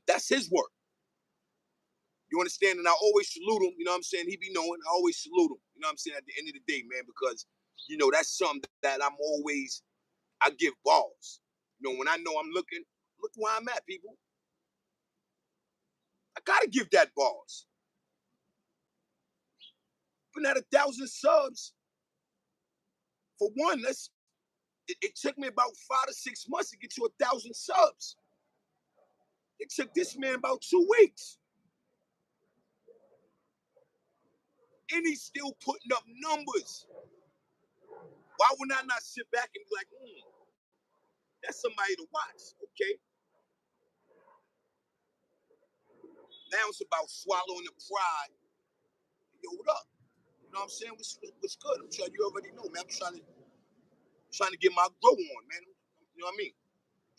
That's his work. You understand? And I always salute him, you know what I'm saying? He be knowing, I always salute him, you know what I'm saying, at the end of the day, man, because, you know, that's something that I give balls. You know, when I know I'm looking, look where I'm at, people. I gotta give that balls. Been at 1,000 subs. For one, it took me about 5 to 6 months to get to 1,000 subs. It took this man about 2 weeks. And he's still putting up numbers. Why would I not sit back and be like, that's somebody to watch, okay? Now it's about swallowing the pride. Yo, what up? You know what I'm saying? What's good? I'm sure you already know, man. I'm trying to get my grow on, man. You know what I mean?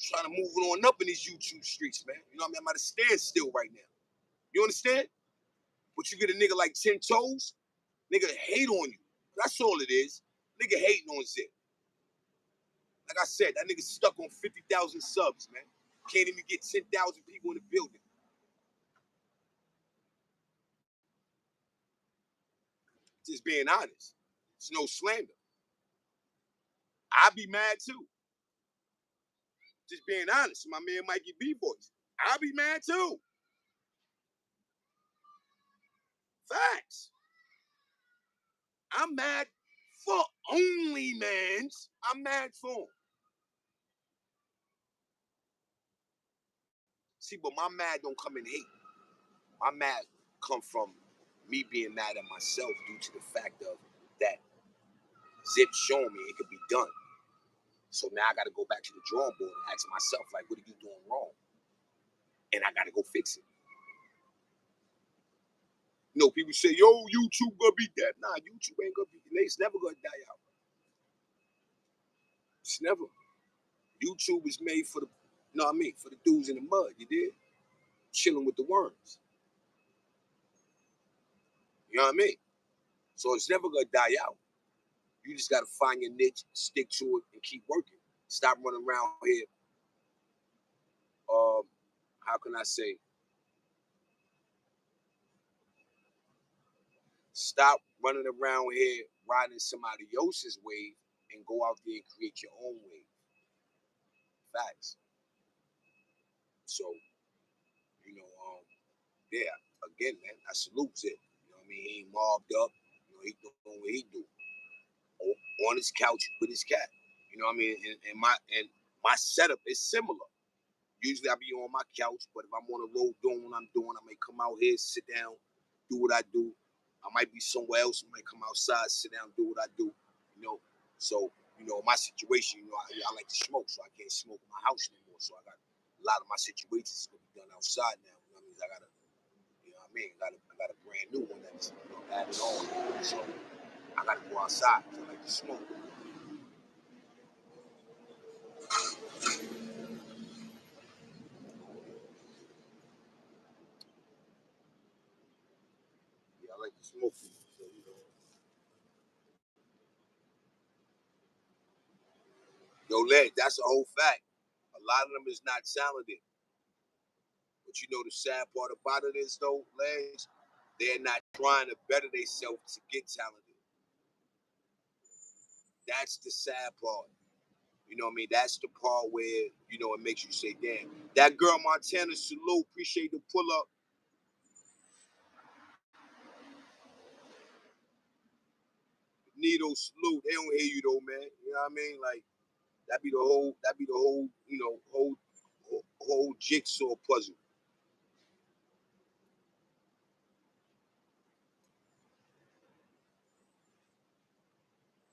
Trying to move it on up in these YouTube streets, man. You know what I mean? I'm at a standstill right now. You understand? But you get a nigga like 10 Toes, nigga hate on you. That's all it is. Nigga hating on Zip. Like I said, that nigga stuck on 50,000 subs, man. Can't even get 10,000 people in the building. Just being honest. It's no slander. I'd be mad too. Just being honest. My man mikeyb voice. I'd be mad too. Facts. I'm mad for only mans. I'm mad for him. See, but my mad don't come in hate. My mad come from me being mad at myself due to the fact of that Zip showing me it could be done. So now I got to go back to the drawing board and ask myself, like, what are you doing wrong? And I got to go fix it. You know, people say, yo, YouTube gonna beat that. Nah, YouTube ain't gonna beat it. It's never gonna die out. It's never. YouTube is made for the, you know what I mean, for the dudes in the mud, you did? Chilling with the worms. You know what I mean? So it's never gonna die out. You just gotta find your niche, stick to it, and keep working. Stop running around here. How can I say? Stop running around here riding somebody else's wave and go out there and create your own wave. Facts. So, you know, yeah, again, man, I salute it. You know what I mean? He ain't mobbed up. You know, he doing what he do. On his couch with his cat. You know what I mean? And my setup is similar. Usually I be on my couch, but if I'm on the road doing what I'm doing, I may come out here, sit down, do what I do. I might be somewhere else. I might come outside, sit down, do what I do. You know, so, you know, my situation, you know, I like to smoke, so I can't smoke in my house anymore. So I got a lot of my situations going to be done outside now. You know what I mean? I got I got a brand new one that's, you know, added on. So I got to go outside. So I like to smoke. Yeah, I like to smoke. So, you know. Yo, Leg, that's a whole fact. A lot of them is not talented. But you know the sad part about it is though, Legs, they're not trying to better themselves to get talented. That's the sad part. You know what I mean? That's the part where, you know, it makes you say, damn. That girl Montana, salute, appreciate the pull up. Nito, salute. They don't hear you though, man. You know what I mean? Like, that be the whole, you know, whole jigsaw puzzle.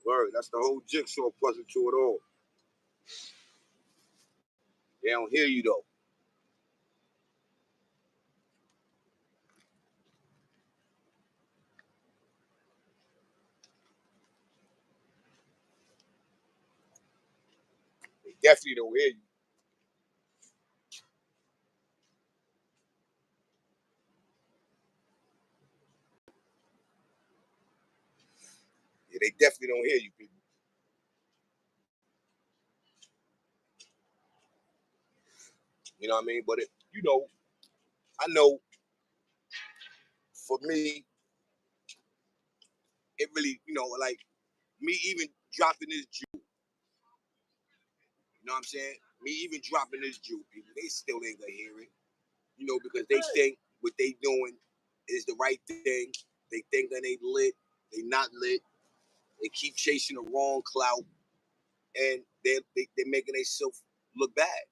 Word, that's the whole jigsaw puzzle to it all. They don't hear you though. definitely don't hear you. Yeah, they definitely don't hear you, people. You know what I mean? But I know for me, it really, like me even dropping this Jew, you know what I'm saying? Me even dropping this Jew, people, they still ain't gonna hear it, because they think what they doing is the right thing. They think that they lit, they not lit. They keep chasing the wrong clout, and they're making themselves look bad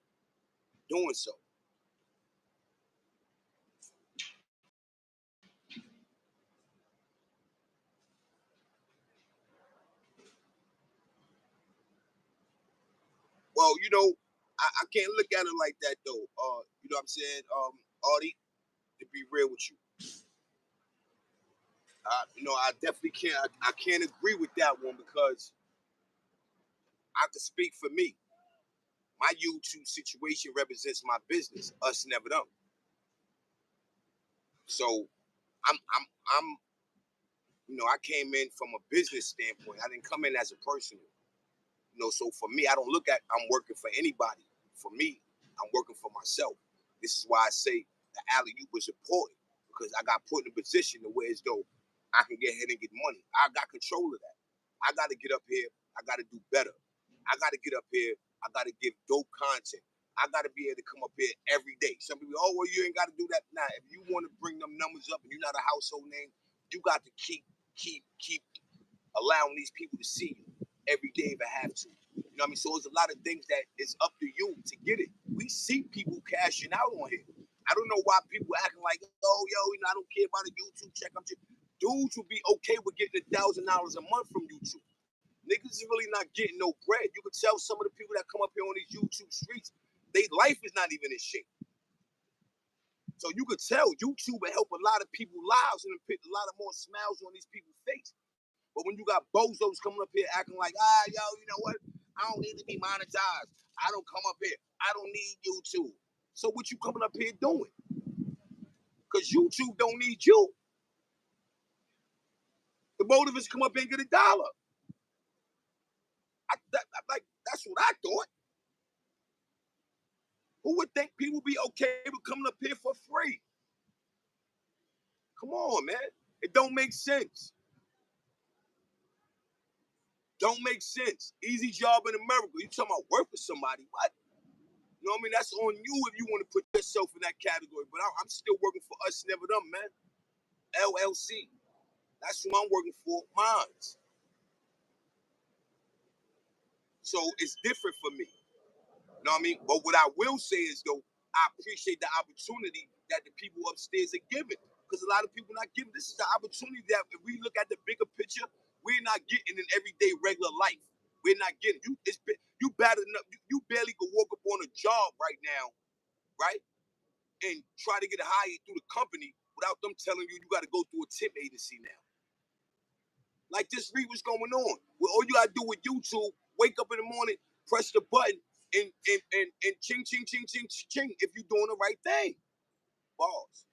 doing so. Well, I can't look at it like that though. You know what I'm saying? Audie, to be real with you. I definitely can't. I can't agree with that one because I can speak for me. My YouTube situation represents my business, us never done. So I'm. I came in from a business standpoint. I didn't come in as a person. So for me, I don't look at I'm working for anybody. For me, I'm working for myself. This is why I say the alley oop was important because I got put in a position to where as though I can get ahead and get money. I got control of that. I got to get up here. I got to do better. I got to get up here. I got to give dope content. I got to be able to come up here every day. Some people, oh, well, you ain't got to do that. Nah, if you want to bring them numbers up and you're not a household name, you got to keep allowing these people to see you every day if I have to. You know what I mean? So there's a lot of things that it's up to you to get it. We see people cashing out on here. I don't know why people acting like, oh, yo, I don't care about a YouTube check. Dudes will be okay with getting $1,000 a month from YouTube. Niggas is really not getting no bread. You can tell some of the people that come up here on these YouTube streets, their life is not even in shape. So you could tell YouTube will help a lot of people's lives and put a lot of more smiles on these people's face. But when you got bozos coming up here acting like, yo, you know what? I don't need to be monetized. I don't come up here. I don't need YouTube. So what you coming up here doing? Because YouTube don't need you. The motive is come up here and get $1. That's what I thought. Who would think people be okay with coming up here for free? Come on, man. It don't make sense. Don't make sense. Easy job in America. You talking about work for somebody? What? You know what I mean? That's on you if you want to put yourself in that category. But I'm still working for us, never them, man. LLC. That's who I'm working for. Mines. So it's different for me. You know what I mean? But what I will say is, though, I appreciate the opportunity that the people upstairs are giving. Because a lot of people not giving. This is the opportunity that if we look at the bigger picture, we're not getting in everyday regular life. We're not getting you. You bad enough. You barely could walk up on a job right now, right? And try to get hired through the company without them telling you got to go through a tip agency now. Like just read what's going on. Well, all you gotta do with YouTube, wake up in the morning, press the button, and ching ching ching ching ching if you're doing the right thing. Balls.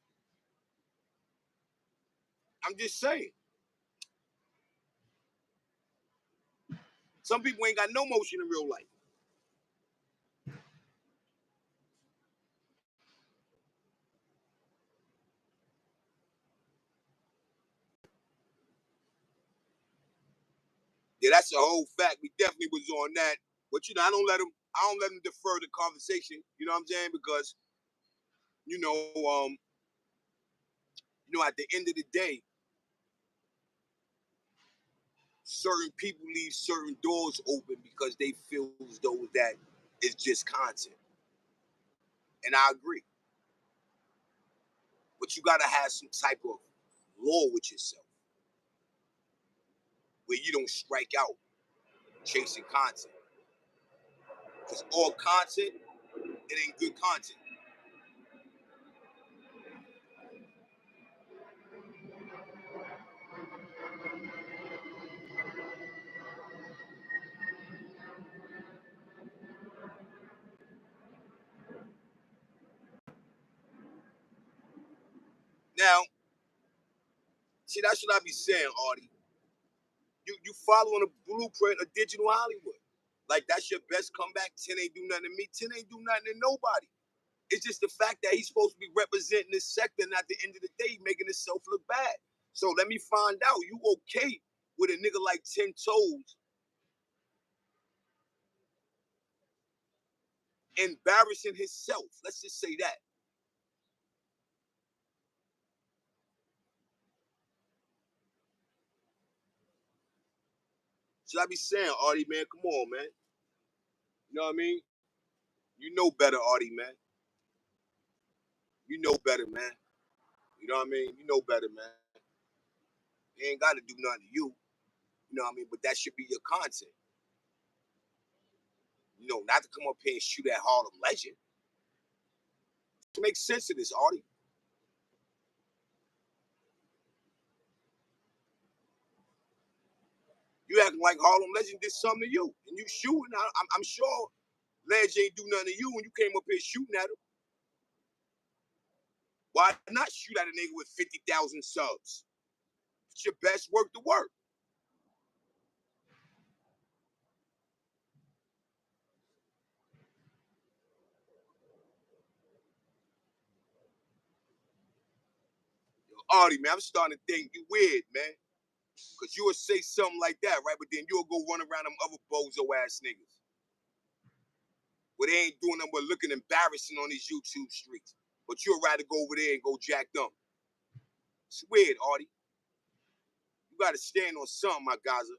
I'm just saying. Some people ain't got no motion in real life. Yeah, that's a whole fact. We definitely was on that. But I don't let them defer the conversation. You know what I'm saying? Because, you know, um, at the end of the day, certain people leave certain doors open because they feel as though that it's just content. And I agree. But you gotta have some type of law with yourself where you don't strike out chasing content. Because all content, it ain't good content. Now, see, that's what I be saying, Artie. You following a blueprint of digital Hollywood. Like, that's your best comeback. 10 ain't do nothing to me. 10 ain't do nothing to nobody. It's just the fact that he's supposed to be representing this sector, and at the end of the day, making himself look bad. So let me find out, you okay with a nigga like 10 Toes embarrassing himself? Let's just say that. Should I be saying, Artie, man, come on, man. You know what I mean? You know better, Artie, man. You know better, man. You know what I mean? You know better, man. They ain't got to do nothing to you. You know what I mean? But that should be your content. You know, not to come up here and shoot at Harlem Legend. To make sense of this, Artie. You acting like Harlem Legend did something to you. And you shooting. I'm sure Ledge ain't do nothing to you when you came up here shooting at him. Why not shoot at a nigga with 50,000 subs? It's your best work to work. Yo, Artie, man, I'm starting to think you weird, man. Because you would say something like that, right? But then you'll go run around them other bozo-ass niggas. Where they ain't doing nothing but looking embarrassing on these YouTube streets. But you'd rather go over there and go jack them. It's weird, Artie. You got to stand on something, my Gaza.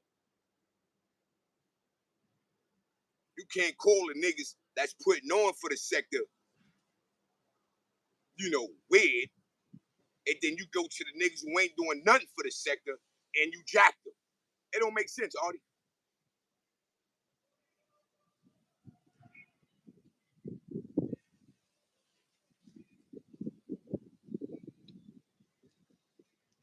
You can't call the niggas that's putting on for the sector, you know, weird. And then you go to the niggas who ain't doing nothing for the sector and you jack them. It don't make sense, Artie.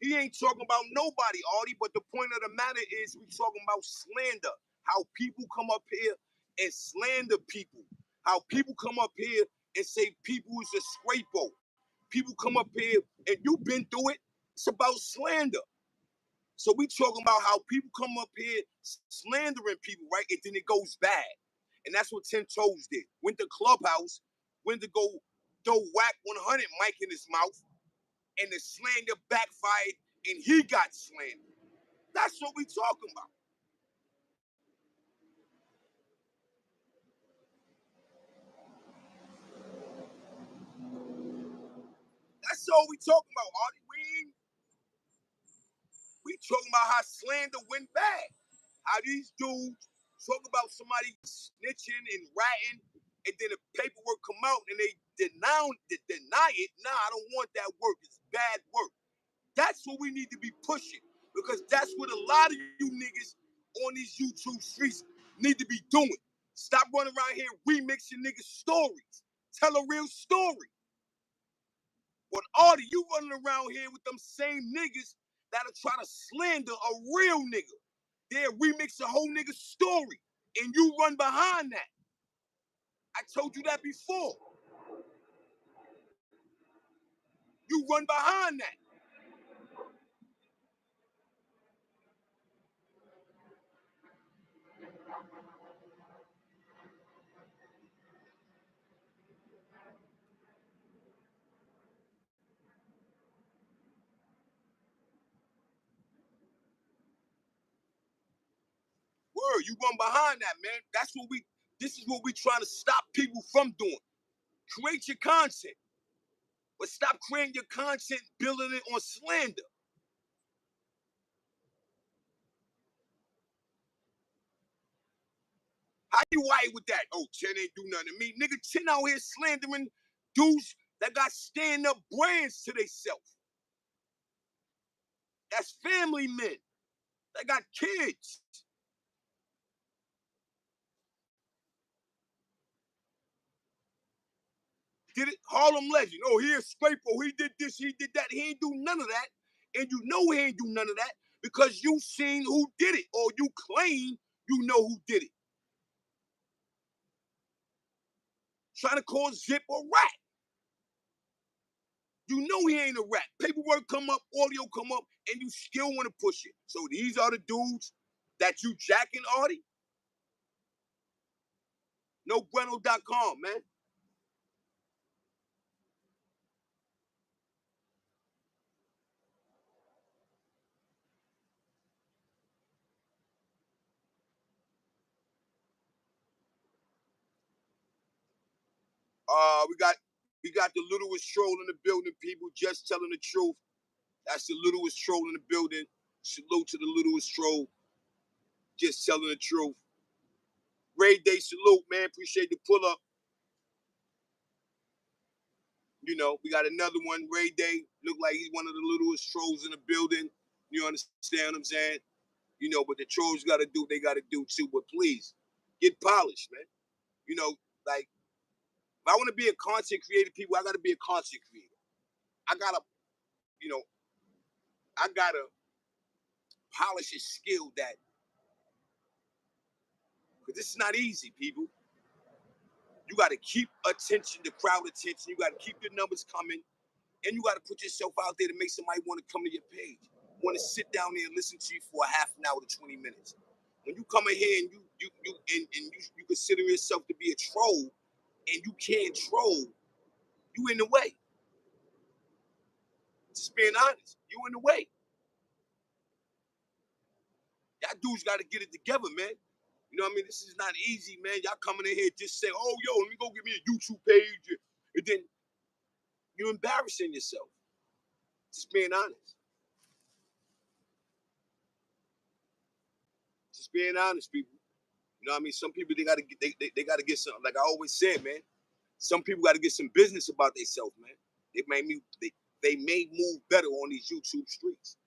He ain't talking about nobody, Artie, but the point of the matter is we talking about slander. How people come up here and slander people. How people come up here and say people is a scrapo. People come up here and you've been through it. It's about slander. So we talking about how people come up here slandering people, right? And then it goes bad. And that's what 10 Toes did. Went to Clubhouse, went to go throw whack 100 mic in his mouth, and the slander backfired, and he got slandered. That's what we talking about. That's all we talking about, Artie. We talking about how slander went bad. How these dudes talk about somebody snitching and ratting, and then the paperwork come out and they deny it. Nah, I don't want that work. It's bad work. That's what we need to be pushing, because that's what a lot of you niggas on these YouTube streets need to be doing. Stop running around here remixing niggas' stories. Tell a real story. But Artie, you running around here with them same niggas that'll try to slander a real nigga. They'll remix a whole nigga's story, and you run behind that. I told you that before. You run behind that. Word, you run behind that, man. This is what we trying to stop people from doing. Create your content, but stop creating your content building it on slander. How you white with that? Oh, 10 ain't do nothing to me. Nigga, 10 out here slandering dudes that got stand-up brands to themselves. That's family men. They got kids. Did it? Harlem Legend. Oh, he a scraper. He did this, he did that. He ain't do none of that. And you know he ain't do none of that because you seen who did it, or you claim you know who did it. Trying to call Zip a rat. You know he ain't a rat. Paperwork come up, audio come up, and you still want to push it. So these are the dudes that you jacking, Artie. NoBueno.com, man. We got the littlest troll in the building, people just telling the truth. That's the littlest troll in the building. Salute to the littlest troll, just telling the truth. Ray Day salute, man. Appreciate the pull up. You know, we got another one. Ray Day look like he's one of the littlest trolls in the building. You understand what I'm saying? You know, but the trolls got to do what they got to do too. But please, get polished, man. You know, like if I want to be a content creator, people, I got to be a content creator. I gotta, you know, I gotta polish a skill that, because this is not easy, people. You got to keep attention, the crowd attention. You got to keep your numbers coming, and you got to put yourself out there to make somebody want to come to your page, want to sit down there and listen to you for a half an hour to 20 minutes. When you come in here and you consider yourself to be a troll, and you can't troll, you in the way. Just being honest, you in the way. Y'all dudes got to get it together, man. You know what I mean? This is not easy, man. Y'all coming in here just saying, oh, yo, let me go get me a YouTube page. And then you're embarrassing yourself. Just being honest. Just being honest, people. You know what I mean? Some people, they got to get they got to get something. Like I always said, man, some people got to get some business about themselves, man. They may move better on these YouTube streets.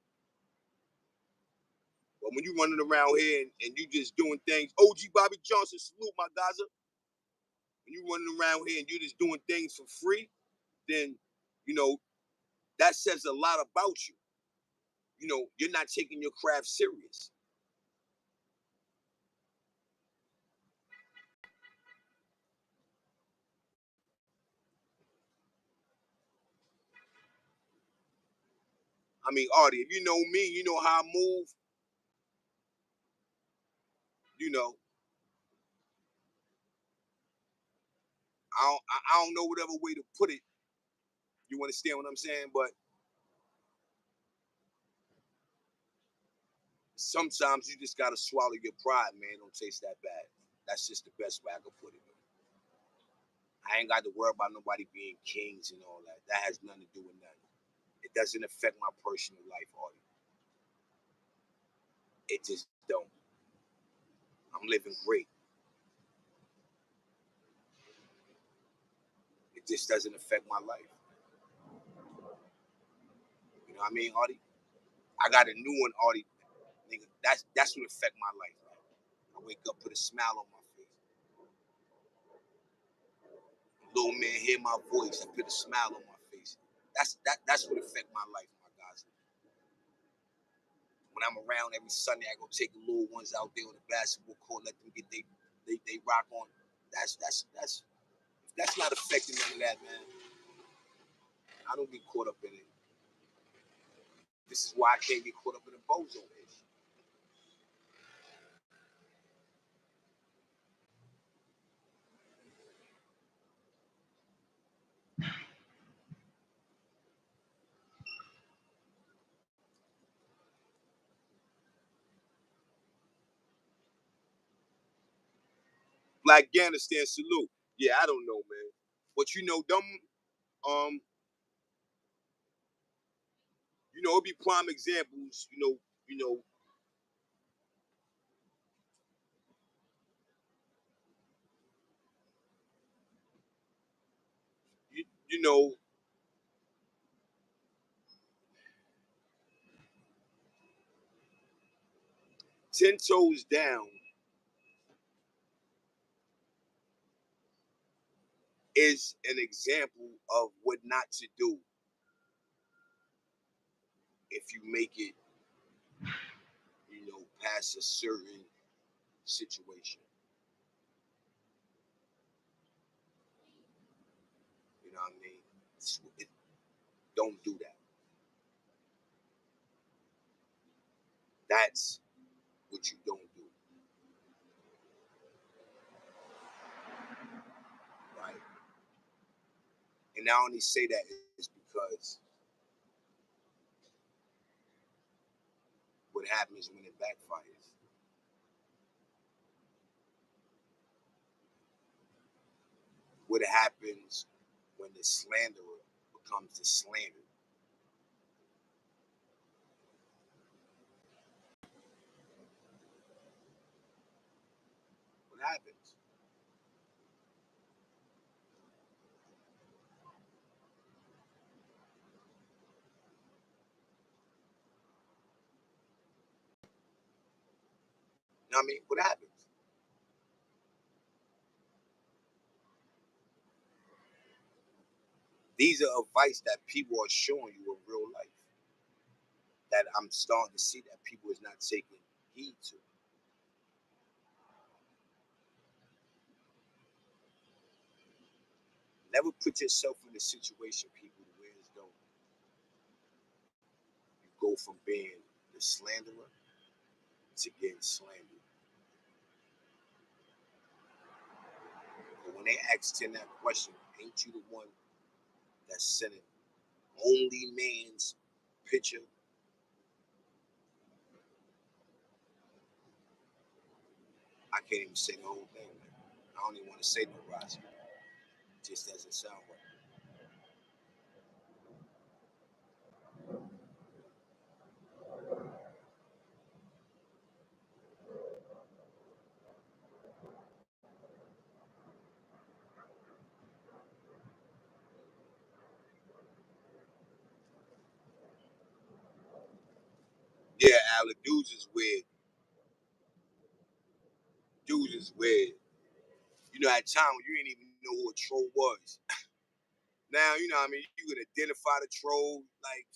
But when you running around here and you just doing things, OG Bobby Johnson, salute my Gaza. When you running around here and you just doing things for free, then, you know, that says a lot about you. You know, you're not taking your craft serious. I mean, Artie, if you know me, you know how I move. You know, I don't know whatever way to put it. You understand what I'm saying? But sometimes you just gotta swallow your pride, man. Don't taste that bad. That's just the best way I can put it, man. I ain't got to worry about nobody being kings and all that. That has nothing to do with nothing. It doesn't affect my personal life, Artie. It just don't. I'm living great. It just doesn't affect my life. You know what I mean, Artie? I got a new one, Artie. Nigga, that's what affect my life, man. I wake up, put a smile on my face. Little man hear my voice, I put a smile on my face. That's what affect my life, my guys. When I'm around every Sunday, I go take the little ones out there on the basketball court, let them get they rock on. That's not affecting none of that, man. I don't get caught up in it. This is why I can't get caught up in the bozo issue. Black Afghanistan salute. Yeah, I don't know, man. But you know, them um, it'd be prime examples, you know, you know, 10 toes down is an example of what not to do if you make it, past a certain situation. You know what I mean? Don't do that. That's what you don't do. Right? And I only say that is because what happens when it backfires. What happens when the slanderer becomes the slandered? What happens? You know what I mean? What happens? These are advice that people are showing you in real life that I'm starting to see that people is not taking heed to. Never put yourself in a situation, people, where as though you go from being the slanderer to getting slandered. But when they asked him that question, ain't you the one that sent it only man's picture? I can't even say the whole thing, man. I don't even want to say no Razi. It just doesn't sound right. Yeah, Alec, dudes is weird. Dudes is weird. You know, at time when you didn't even know who a troll was. Now, you know what I mean? You could identify the troll, like,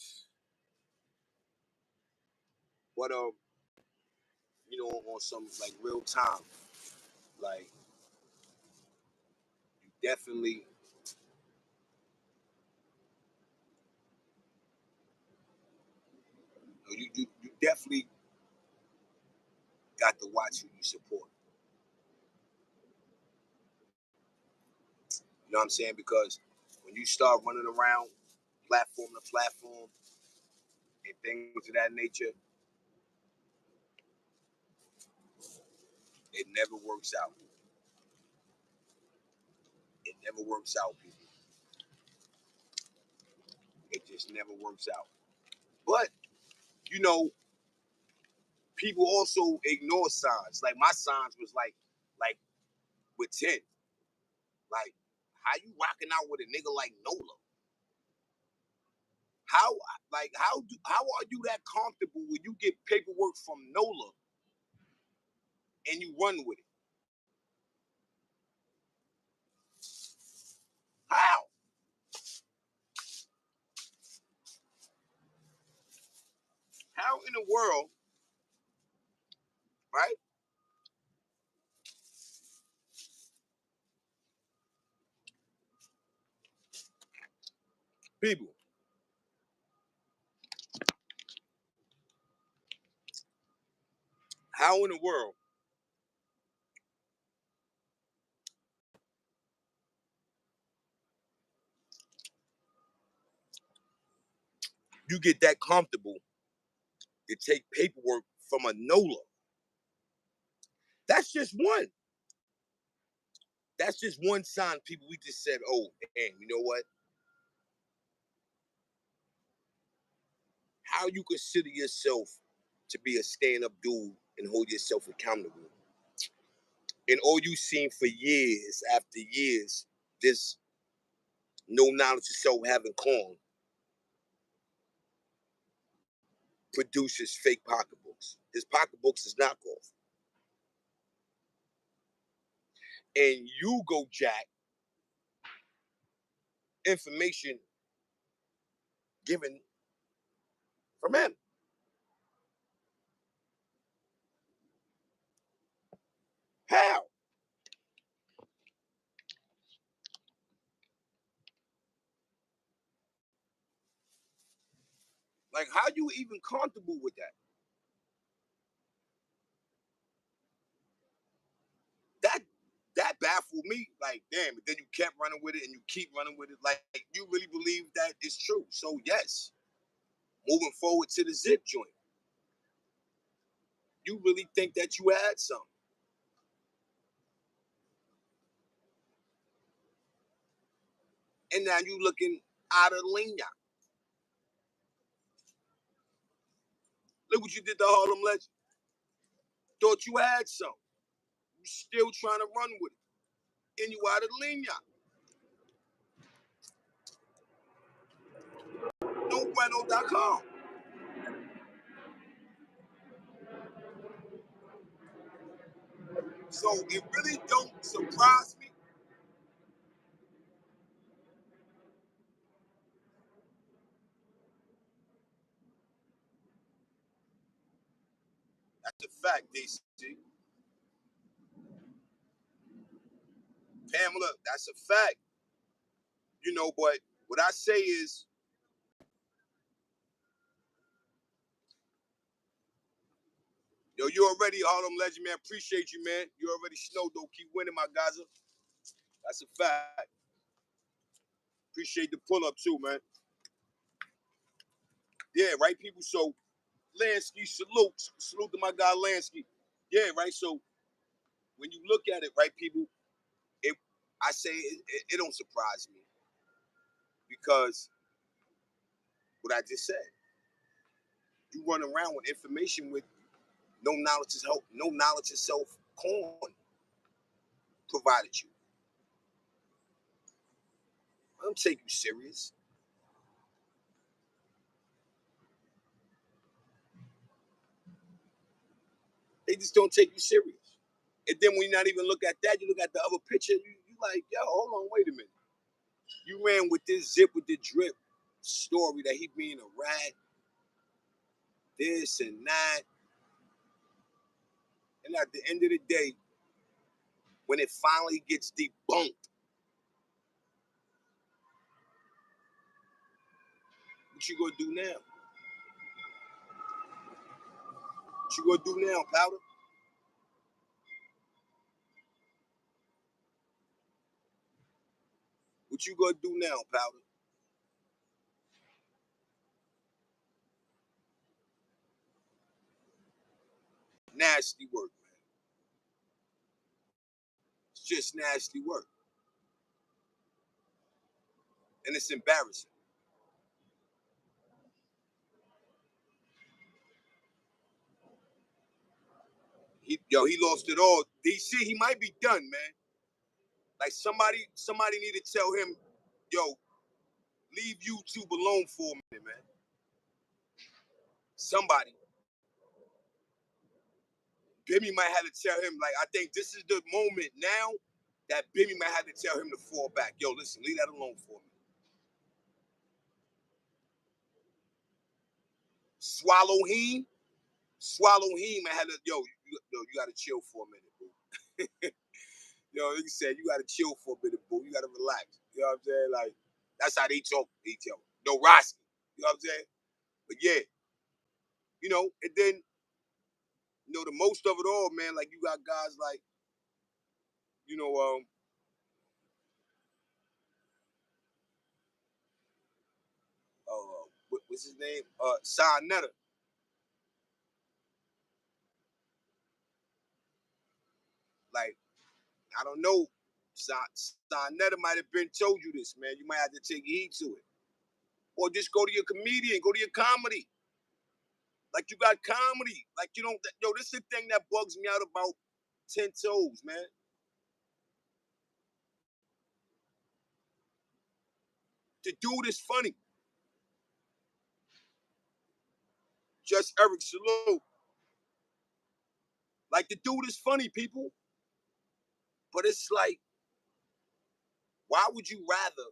what, you know, on some, like, real time. Like, you definitely, you definitely got to watch who you support. You know what I'm saying? Because when you start running around platform to platform and things of that nature, it never works out. It never works out, people. It just never works out. But, you know, people also ignore signs. Like my signs was like with 10. Like, how you rocking out with a nigga like Nola? How how are you that comfortable when you get paperwork from Nola and you run with it? How? How in the world, right? People, how in the world you get that comfortable to take paperwork from a Nola? That's just one. That's just one sign, people. We just said, oh, damn, you know what? How you consider yourself to be a stand-up dude and hold yourself accountable, and all you seen for years after years, this no knowledge of self having corn produces fake pocketbooks. His pocketbooks is knockoff. And you go jack information given from him. How? Like, how you even comfortable with that? That baffled me. Like, damn, and then you kept running with it and you keep running with it. Like, you really believe that it's true. So yes, moving forward to the zip joint. You really think that you had something. And now you looking out of linea. Look what you did to Harlem Legend. Thought you had something. You still trying to run with it. And you out of linea. NoBueno.com. So it really don't surprise me. That's a fact, DC. Pamela, that's a fact. You know, but what I say is, yo, you already Harlem Legend, man. Appreciate you, man. You already snowed, though. Keep winning, my guys. That's a fact. Appreciate the pull up, too, man. Yeah, right, people. So, Lansky, salute to my guy Lansky. Yeah, right. So when you look at it, right, people, it I say it don't surprise me because what I just said, you run around with information with no knowledge of self corn provided you. I don't take you serious. They just don't take you serious. And then when you not even look at that, you look at the other picture, you like, yo, hold on, wait a minute. You ran with this zip with the drip story that he being a rat, this and that. And at the end of the day, when it finally gets debunked, what you gonna do now? What you gonna do now, Powder? What you gonna do now, Powder? Nasty work, man. It's just nasty work. And it's embarrassing. He lost it all. DC, he might be done, man. Like somebody need to tell him, yo, leave YouTube alone for a minute, man. Somebody. Bimmy might have to tell him, like, I think this is the moment now that Bimmy might have to tell him to fall back. Yo, listen, leave that alone for me. Swallow him. Swallow him and had to, you gotta chill for a minute, boo. Yo, he said, you gotta chill for a minute, boo. You gotta relax. You know what I'm saying? Like, that's how they talk. They tell. No, Rosky. You know what I'm saying? But yeah, and then, the most of it all, man, like you got guys like, you know, what's his name? Sarnetta. Like, I don't know. Sarnetta might have been told you this, man. You might have to take heed to it. Or just go to your comedian, go to your comedy. Like you got comedy. Like you don't this is the thing that bugs me out about 10 toes, man. The dude is funny. Just Eric Salute. Like the dude is funny, people. But it's like, why would you rather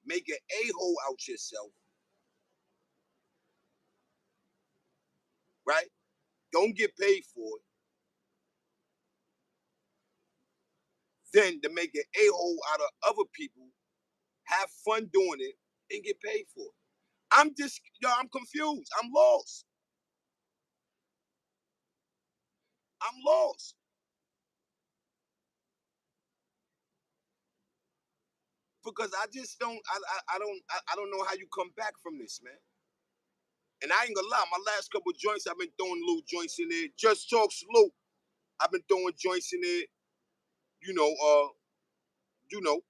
make an a-hole out yourself, right? Don't get paid for it, than to make an a-hole out of other people, have fun doing it, and get paid for it. I'm just, yo, I'm confused. I'm lost. I'm lost. Because I just don't, I don't know how you come back from this, man. And I ain't gonna lie, my last couple of joints, I've been throwing little joints in there. Just Talk Slow. I've been throwing joints in there, you know, you know.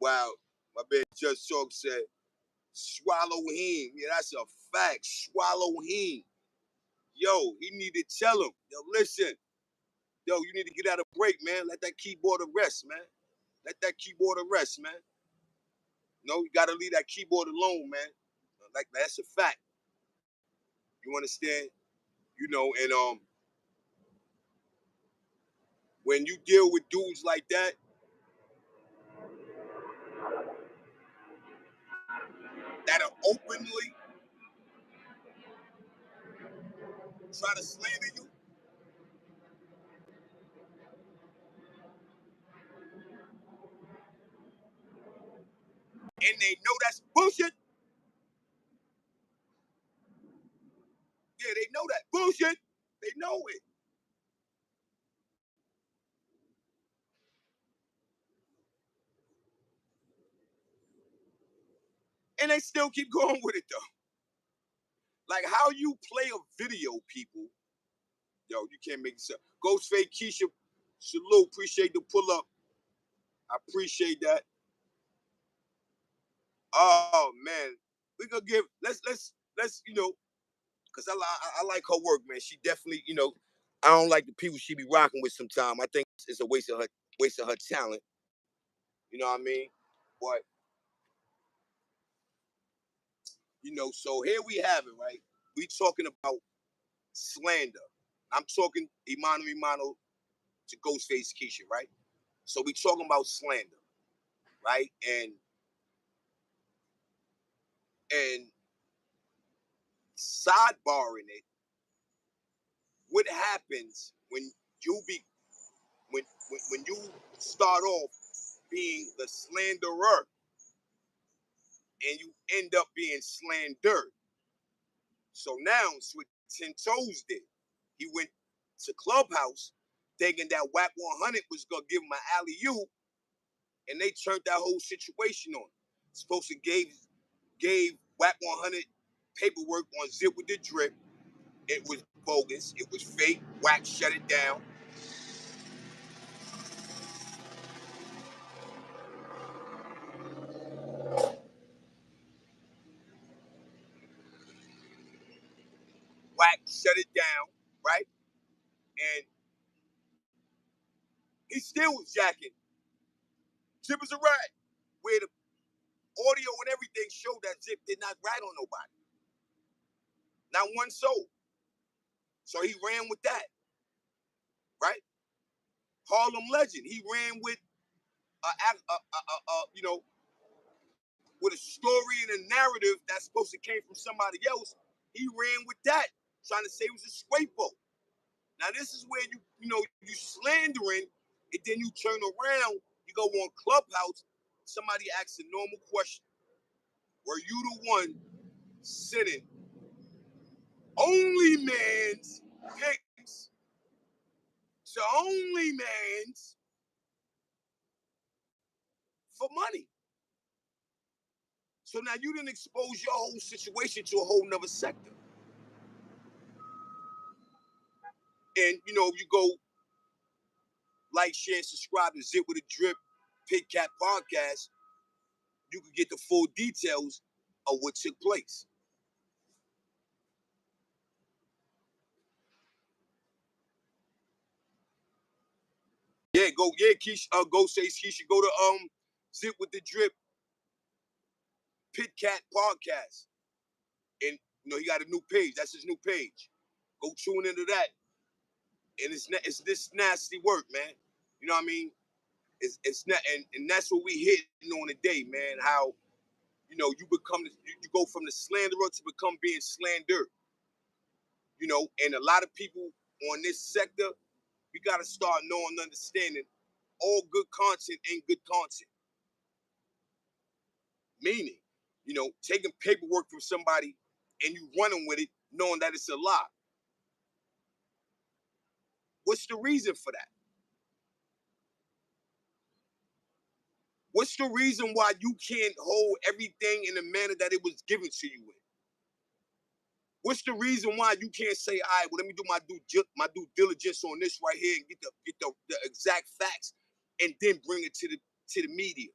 Wow, my man Just Talk said, swallow him. Yeah, that's a fact. Swallow him. Yo, he need to tell him. Yo, listen. Yo, you need to get out of break, man. Let that keyboard rest, man. Let that keyboard rest, man. No, you gotta leave that keyboard alone, man. Like that's a fact. You understand? You know, and when you deal with dudes like that, that are openly try to slander you, and they know that's bullshit. Yeah, they know that bullshit. They know it. And they still keep going with it though. Like how you play a video, people. Yo, you can't make this up. Ghostface Keisha, salute. Appreciate the pull up. I appreciate that. Oh man, we gonna give. Let's you know, cause I like her work, man. She definitely, you know, I don't like the people she be rocking with sometimes. I think it's a waste of her talent. You know what I mean? But you know, so here we have it, right? We talking about slander. I'm talking Imano to Ghostface Keisha, right? So we talking about slander, right? And sidebarring it, what happens when you be when you start off being the slanderer and you end up being slandered. So now what 10 Toes did, he went to Clubhouse thinking that Wack 100 was gonna give him an alley-oop, and they turned that whole situation on. Supposed to gave Wack 100 paperwork on Zip with the Drip. It was bogus. It was fake. Wack shut it down. Wack shut it down, right? And he still was jacking. Zip is a rat. Where the audio and everything showed that Zip did not rat on nobody. Not one soul. So he ran with that, right? Harlem Legend. He ran with you know, with a story and a narrative that's supposed to came from somebody else. He ran with that, trying to say it was a scrapo. Now this is where you know you slandering, and then you turn around, you go on Clubhouse. Somebody asks a normal question: were you the one sending only man's pics to only man's for money? So now you didn't expose your whole situation to a whole nother sector. And you know, you go like, share, and subscribe to Zip with a Drip Pit Cat podcast, you can get the full details of what took place. Yeah, Keisha, go say Keisha, go to Zip with the Drip Pit Cat podcast. And you know, he got a new page. That's his new page. Go tune into that. And it's this nasty work, man. You know what I mean? It's not, and that's what we hitting on today, man. How you know you go from the slanderer to become being slandered. You know, and a lot of people on this sector, we gotta start knowing and understanding all good content ain't good content. Meaning, you know, taking paperwork from somebody and you running with it, knowing that it's a lie. What's the reason for that? What's the reason why you can't hold everything in the manner that it was given to you in? What's the reason why you can't say, all right, well, let me do my due diligence on this right here and get the exact facts and then bring it to the media?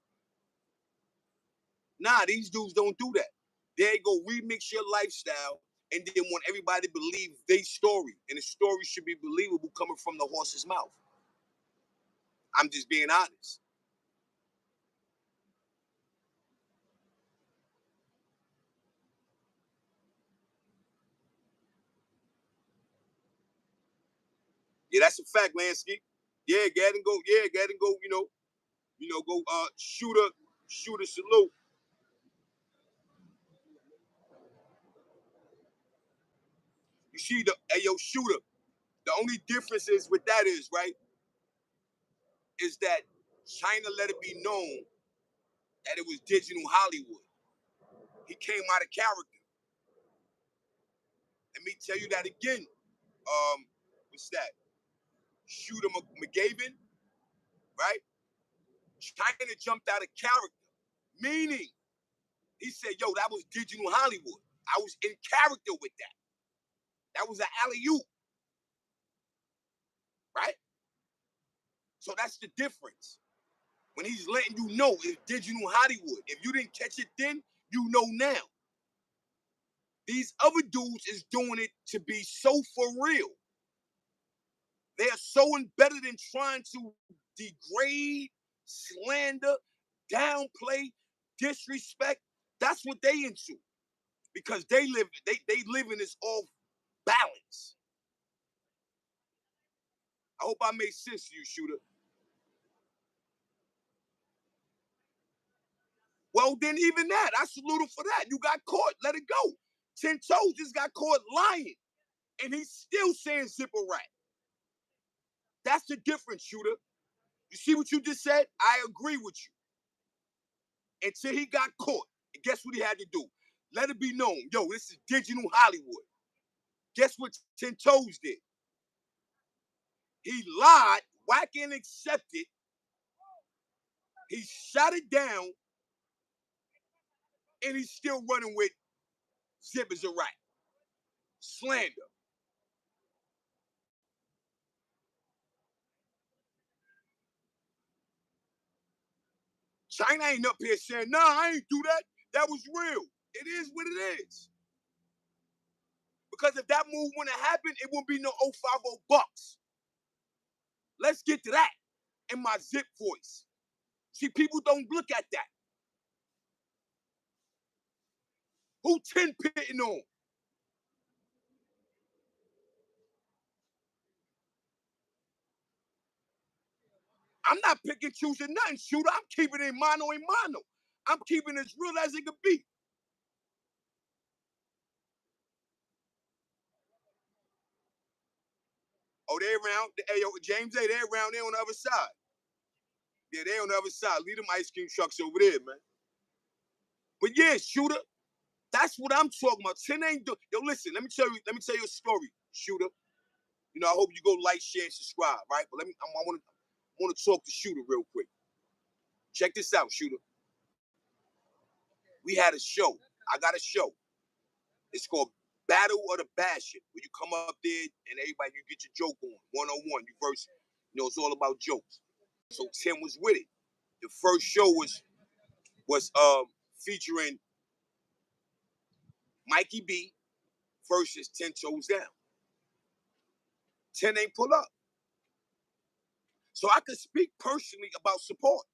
Nah, these dudes don't do that. They go remix your lifestyle and then want everybody to believe their story. And the story should be believable coming from the horse's mouth. I'm just being honest. Yeah, that's a fact, Lansky. Yeah, go ahead and go, go shoot a salute. You see shooter. The only difference is with that is, right, is that China let it be known that it was digital Hollywood. He came out of character. Let me tell you that again. What's that? Shooter McGavin, right? China jumped out of character. Meaning, he said, yo, that was digital Hollywood. I was in character with that. That was an alley-oop. Right? So that's the difference. When he's letting you know it's digital Hollywood. If you didn't catch it then, you know now. These other dudes is doing it to be so for real. They are so embedded in trying to degrade, slander, downplay, disrespect. That's what they into. Because they live in this off balance. I hope I made sense to you, shooter. Well, then even that, I salute him for that. You got caught. Let it go. 10 Toes just got caught lying. And he's still saying zipper rat. That's the difference, shooter. You see what you just said? I agree with you. Until he got caught. And guess what he had to do? Let it be known. Yo, this is digital Hollywood. Guess what 10 Toes did? He lied, wack and accepted. He shot it down. And he's still running with zippers a rat. Slander. China ain't up here saying, nah, I ain't do that. That was real. It is what it is. Because if that move wouldn't have happened, it wouldn't be no 050 bucks. Let's get to that in my zip voice. See, people don't look at that. Who 10 pitting on? I'm not picking, choosing nothing, shooter. I'm keeping it in mano a mano. I'm keeping it as real as it could be. Oh, they around. Hey, yo, James A, they around there on the other side. Yeah, they on the other side. Leave them ice cream trucks over there, man. But yeah, shooter, that's what I'm talking about. 10 ain't do. Yo, listen, let me tell you a story, shooter. You know, I hope you go like, share, and subscribe, right? But I want to talk to Shooter real quick. Check this out, Shooter. We had a show. I got a show. It's called Battle of the Bashit, where you come up there and everybody, you get your joke on, one-on-one. You verse, it's all about jokes. So Tim was with it. The first show was featuring mikeyb versus 10 Toes Down. 10 ain't pull up. So I could speak personally about support.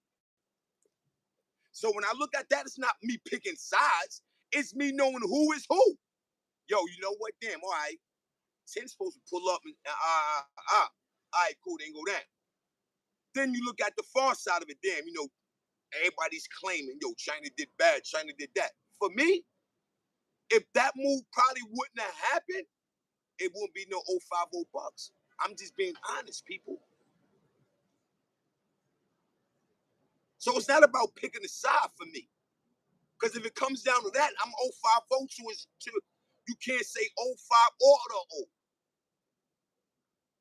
So when I look at that, it's not me picking sides. It's me knowing who is who. Yo, you know what? Damn, all right. 10's supposed to pull up and all right, cool, they ain't go down. Then you look at the far side of it, damn, everybody's claiming, yo, China did bad, China did that. For me, if that move probably wouldn't have happened, it wouldn't be no 050 bucks. I'm just being honest, people. So it's not about picking a side for me. Because if it comes down to that, I'm 050 to you can't say 05 or the O.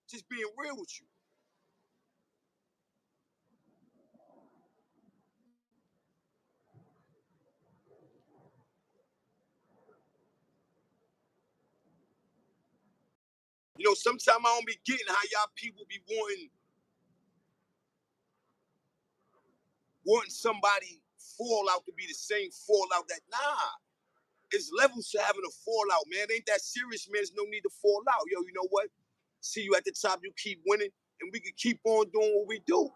Just being real with you. You know, sometimes I don't be getting how y'all people be wanting somebody fallout to be the same fallout that, nah. It's levels to having a fallout, man. It ain't that serious, man. There's no need to fall out. Yo, you know what? See you at the top. You keep winning, and we can keep on doing what we do.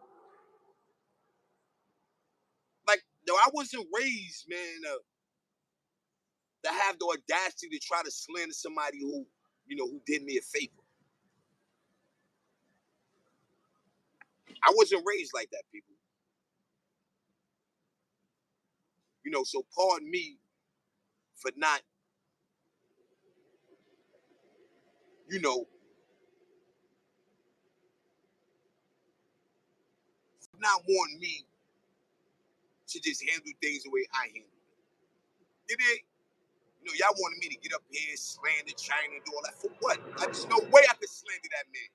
Like, no, I wasn't raised, man, to have the audacity to try to slander somebody who, you know, who did me a favor. I wasn't raised like that, people. You know, so pardon me for not, you know, not wanting me to just handle things the way I handle it. Did it? You know, y'all wanted me to get up here, slander China, and do all that. For what? There's no way I could slander that man.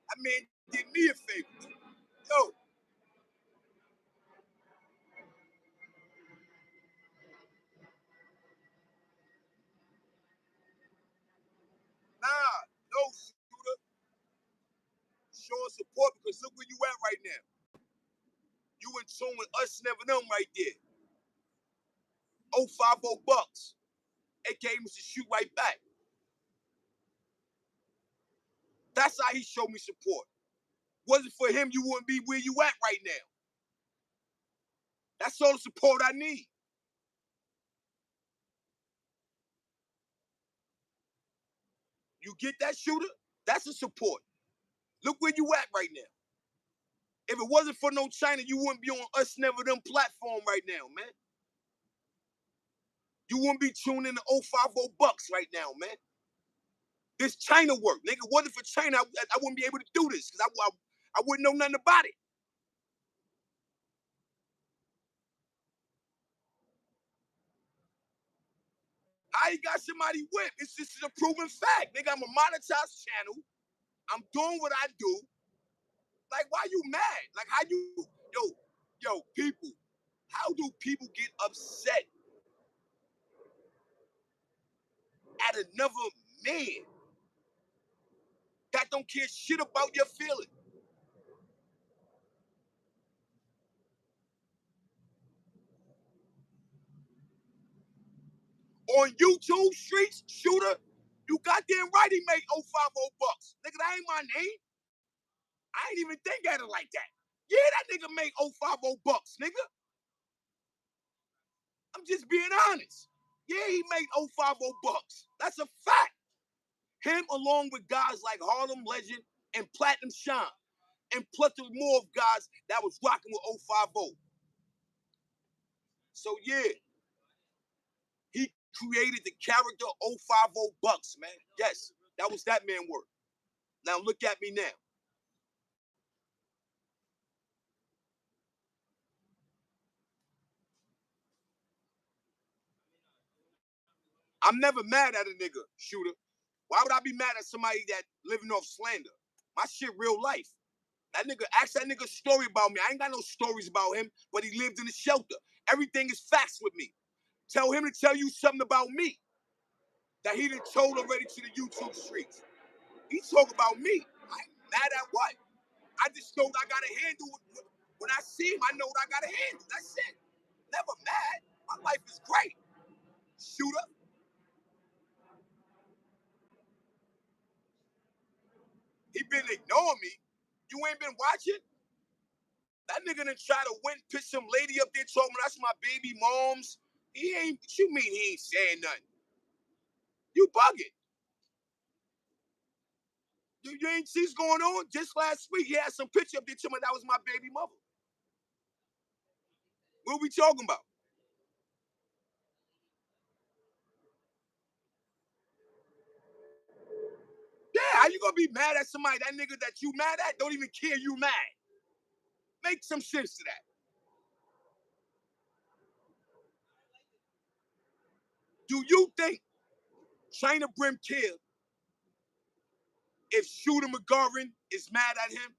That man did me a favor. Yo, nah, no, shooter. Showing support because look where you at right now. You in tune with us, never them right there. 050 bucks. AKA Mr. Shoot right back. That's how he showed me support. Wasn't for him, you wouldn't be where you at right now. That's all the support I need. You get that, shooter? That's a support. Look where you at right now. If it wasn't for no China, you wouldn't be on us never them platform right now, man. You wouldn't be tuning to 050 bucks right now, man. This China work, nigga. Wasn't for China, I wouldn't be able to do this because I wouldn't know nothing about it. How you got somebody whipped? It's just a proven fact. Nigga, I'm a monetized channel. I'm doing what I do. Like, why you mad? Like, how you, yo, people, how do people get upset at another man that don't care shit about your feelings? On YouTube streets, shooter, you goddamn right he made 050 bucks. Nigga, that ain't my name. I ain't even think at it like that. Yeah, that nigga made 050 bucks, nigga. I'm just being honest. Yeah, he made 050 bucks. That's a fact. Him along with guys like Harlem Legend and Platinum Shine and plethora more of guys that was rocking with 050. So yeah, he created the character 050 bucks, man. Yes, that was that man work. Now look at me now. I'm never mad at a nigga, shooter. Why would I be mad at somebody that living off slander? My shit real life. That nigga, ask that nigga a story about me. I ain't got no stories about him, but he lived in a shelter. Everything is facts with me. Tell him to tell you something about me that he done told already to the YouTube streets. He talk about me. I ain't mad at what? I just know I gotta handle it. When I see him, I know what I gotta handle. That's it. Never mad. My life is great. Shooter. He been ignoring me. You ain't been watching? That nigga done try to win, pitch some lady up there talking that's my baby moms. He ain't, what you mean he ain't saying nothing? You bugging. You ain't see what's going on? Just last week, he had some picture up there telling me that was my baby mother. What we talking about? Yeah, how you gonna be mad at somebody, that nigga that you mad at don't even care you mad? Make some sense to that. Do you think China Brim care if Shooter McGovern is mad at him?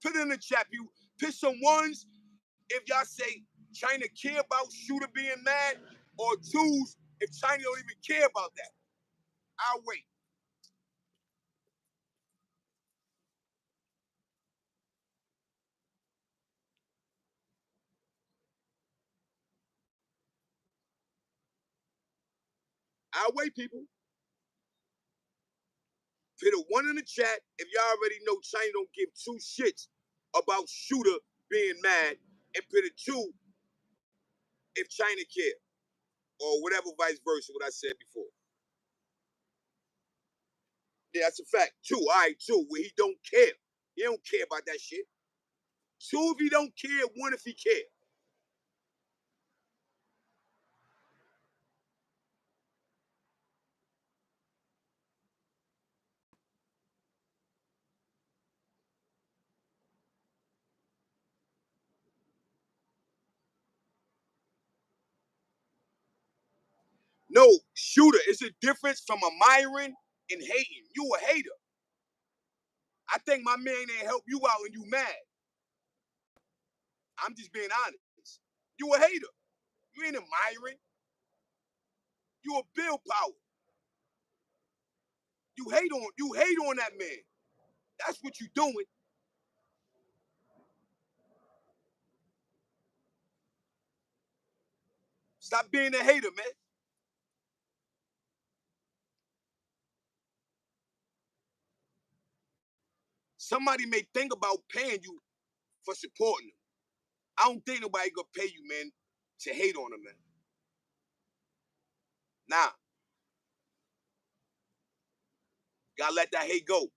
Put it in the chat. You put some ones if y'all say China care about Shooter being mad, or twos if China don't even care about that. I'll wait. I'll wait, people. Put a one in the chat if y'all already know China don't give two shits about Shooter being mad, and put a two if China care, or whatever, vice versa, what I said before. Yeah, that's a fact. Two, all right, two, where he don't care. He don't care about that shit. Two if he don't care, one if he care. No, Shooter, it's a difference from admiring and hating. You a hater. I think my man ain't help you out and you mad. I'm just being honest. You a hater. You ain't admiring. You a bill power. You hate on that man. That's what you doing. Stop being a hater, man. Somebody may think about paying you for supporting them. I don't think nobody gonna pay you, man, to hate on them, man. Nah. Gotta let that hate go.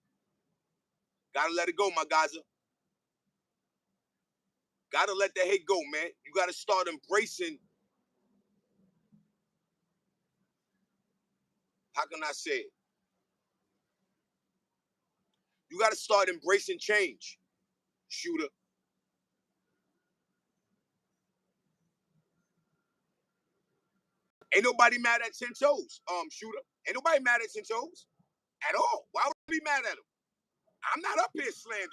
Gotta let it go, my guys. Gotta let that hate go, man. You gotta start embracing. How can I say it? You gotta start embracing change, Shooter. Ain't nobody mad at 10 toes, Shooter. Ain't nobody mad at 10 toes at all. Why would I be mad at him? I'm not up here slandering.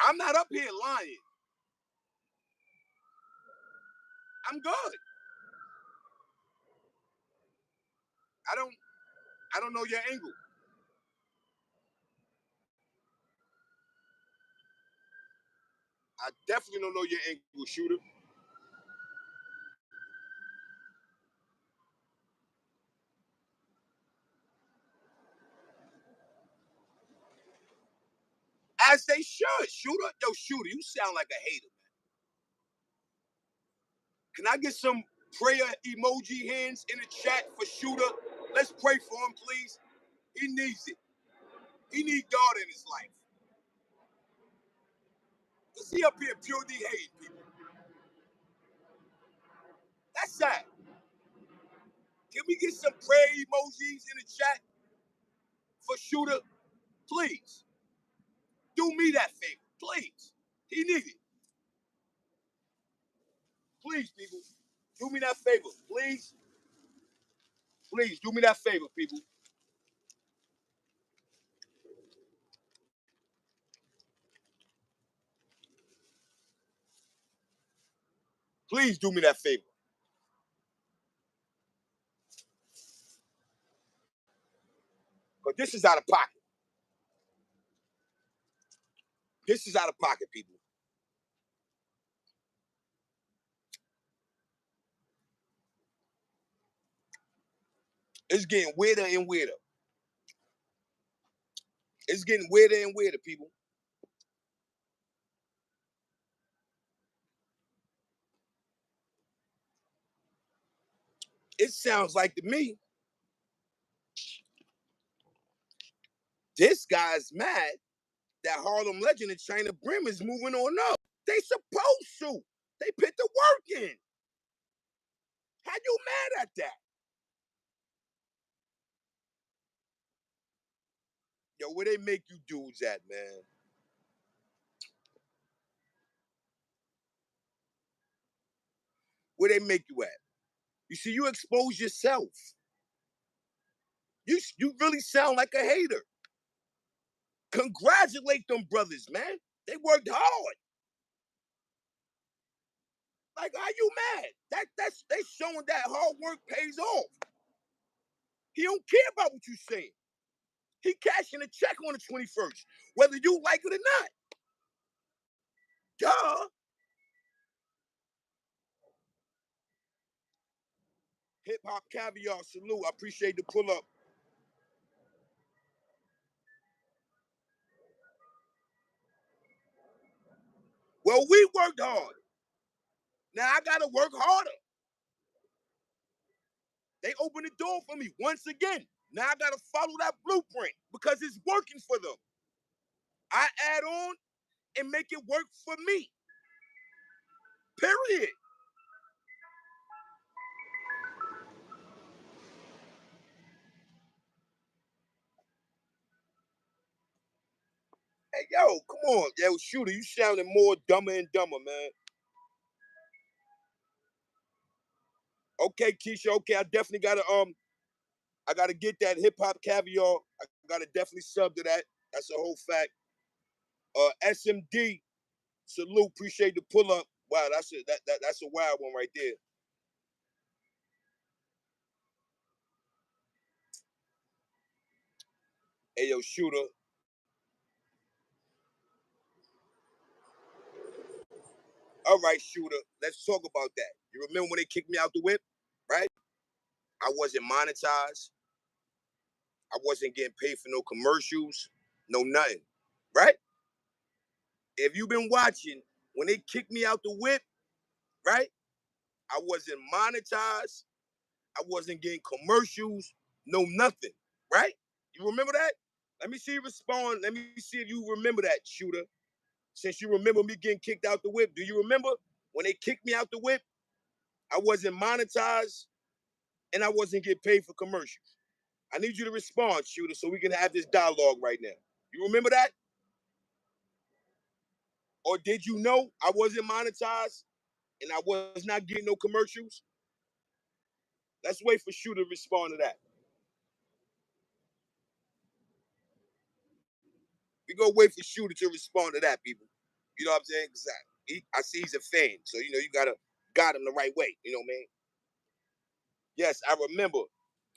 I'm not up here lying. I'm good. I don't know your angle. I definitely don't know your angle, Shooter. As they should, Shooter. Yo, Shooter, you sound like a hater, man. Can I get some prayer emoji hands in the chat for Shooter? Let's pray for him, please. He needs it. He needs God in his life. Cause he up here purely hating people. That's sad. Can we get some prayer emojis in the chat for Shooter? Please. Do me that favor. Please. He needs it. Please, people. Do me that favor. Please. Please, do me that favor, people. Please do me that favor. Because this is out of pocket. This is out of pocket, people. It's getting weirder and weirder. It's getting weirder and weirder, people. It sounds like to me, this guy's mad that Harlem Legend and China Brim is moving on up. They supposed to. They put the work in. How you mad at that? Yo, where they make you dudes at, man? Where they make you at? You see, you expose yourself. You really sound like a hater. Congratulate them brothers, man. They worked hard. Like, how you mad? That's they showing that hard work pays off. He don't care about what you saying. He cashing a check on the 21st, whether you like it or not. Duh. Hip hop caviar salute. I appreciate the pull up. Well, we worked hard. Now I gotta work harder. They opened the door for me once again. Now I gotta follow that blueprint because it's working for them. I add on and make it work for me. Period. Hey, yo, come on. Yo, shooter, you sounding more dumber and dumber, man. Okay, Keisha, okay, I definitely gotta get that hip hop caviar. I gotta definitely sub to that. That's a whole fact. SMD, salute, appreciate the pull up. Wow, that's a wild one right there. Hey, yo, shooter. All right, shooter. Let's talk about that. You remember when they kicked me out the whip, right? I wasn't monetized. I wasn't getting paid for no commercials, no nothing, right? If you've been watching, when they kicked me out the whip, right? I wasn't monetized. I wasn't getting commercials, no nothing, right? You remember that? Let me see you respond. Let me see if you remember that, shooter. Since you remember me getting kicked out the whip, do you remember when they kicked me out the whip? I wasn't monetized and I wasn't getting paid for commercials. I need you to respond, shooter, so we can have this dialogue right now. You remember that? Or did you know I wasn't monetized and I was not getting no commercials? Let's wait for shooter to respond to that. We gonna wait for shooter to respond to that, people. You know what I'm saying? Exactly. I see he's a fan, so you know you gotta guide him the right way. You know what I mean? Yes, I remember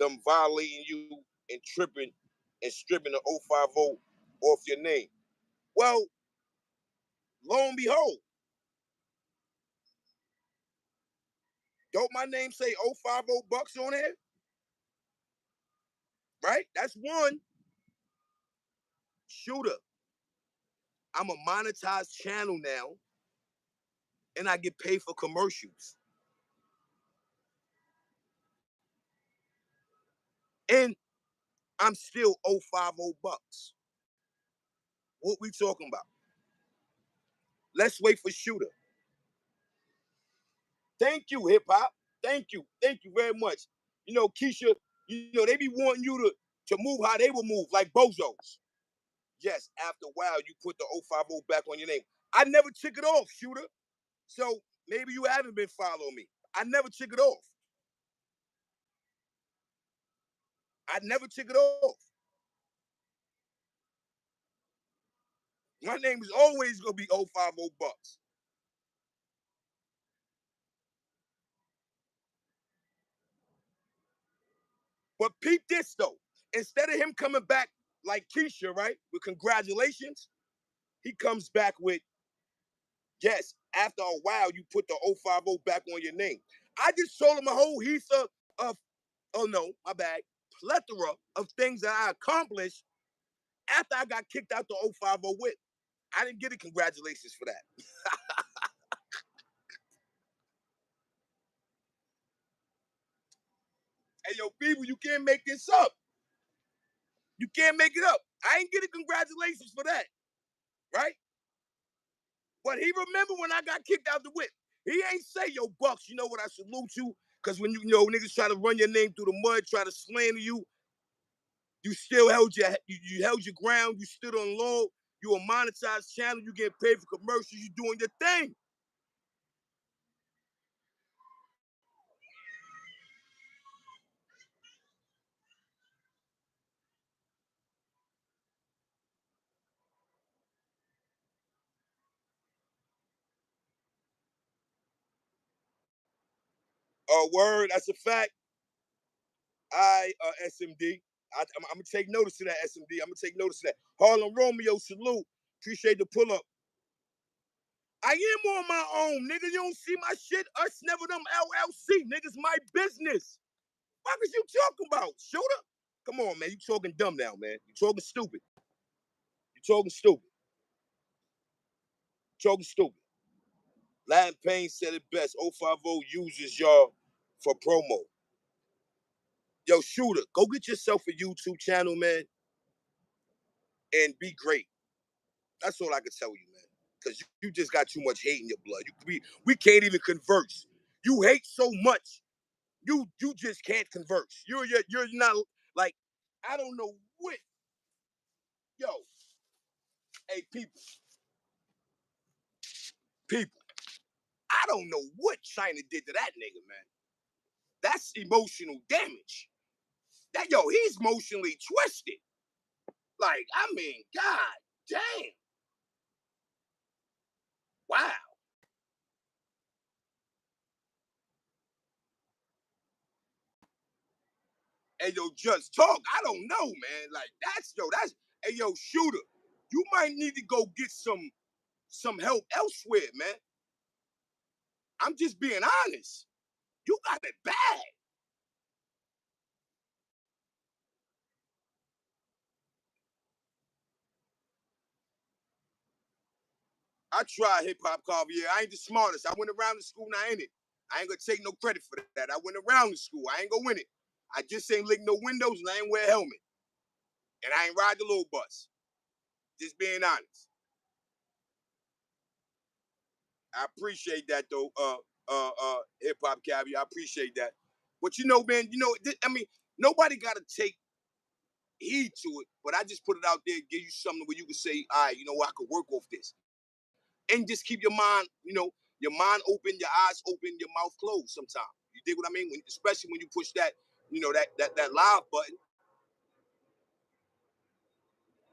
them violating you and tripping and stripping the 050 off your name. Well, lo and behold, don't my name say 050 bucks on there? Right? That's one. Shooter. I'm a monetized channel now, and I get paid for commercials. And I'm still 050 bucks. What we talking about? Let's wait for shooter. Thank you, hip hop. Thank you. Thank you very much. You know, Keisha, you know, they be wanting you to move how they would move, like bozos. Yes, after a while, you put the 050 back on your name. I never took it off, shooter. So maybe you haven't been following me. I never took it off. I never took it off. My name is always gonna be 050 bucks. But peep this though. Instead of him coming back like Keisha, right? With congratulations, he comes back with, yes, after a while, you put the 050 back on your name. I just told him a whole heap of, oh no, my bad, plethora of things that I accomplished after I got kicked out the 050 whip. I didn't get a congratulations for that. Hey, yo, people, you can't make this up. You can't make it up. I ain't get a congratulations for that, right? But he remember when I got kicked out the whip. He ain't say, yo, Bucks, you know what, I salute you. Because when you know niggas try to run your name through the mud, try to slander you, you still held you held your ground. You stood on law. You a monetized channel. You get paid for commercials. You doing your thing. Word, that's a fact. I SMD. I'm gonna take notice of that, SMD. I'm gonna take notice of that. Harlem Romeo, salute. Appreciate the pull up. I am on my own, nigga. You don't see my shit? Us never them LLC. Niggas my business. What is you talking about, shooter? Come on, man. You talking dumb now, man. You talking stupid. You talking stupid. You talking stupid. Latinpain said it best. 050 uses y'all for promo. Yo, shooter, go get yourself a YouTube channel, man, and be great. That's all I can tell you, man. Because you just got too much hate in your blood. We can't even converse. You hate so much. You just can't converse. You're not like, I don't know what. Yo, hey, people. I don't know what China did to that nigga, man. That's emotional damage. He's emotionally twisted. Like, I mean, God damn. Wow. Hey, yo, just talk. I don't know, man. Like, hey, yo, shooter. You might need to go get some help elsewhere, man. I'm just being honest. You got it bad. I tried hip hop cover. Yeah, I ain't the smartest. I went around the school and I ain't it. I ain't gonna take no credit for that. I went around the school. I ain't gonna win it. I just ain't lick no windows and I ain't wear a helmet. And I ain't ride the little bus. Just being honest. I appreciate that though, hip hop caviar. I appreciate that. But man, I mean, nobody gotta take heed to it, but I just put it out there, give you something where you can say, all right, I could work off this. And just keep your mind, your mind open, your eyes open, your mouth closed sometimes. You dig what I mean? Especially when you push that, that live button.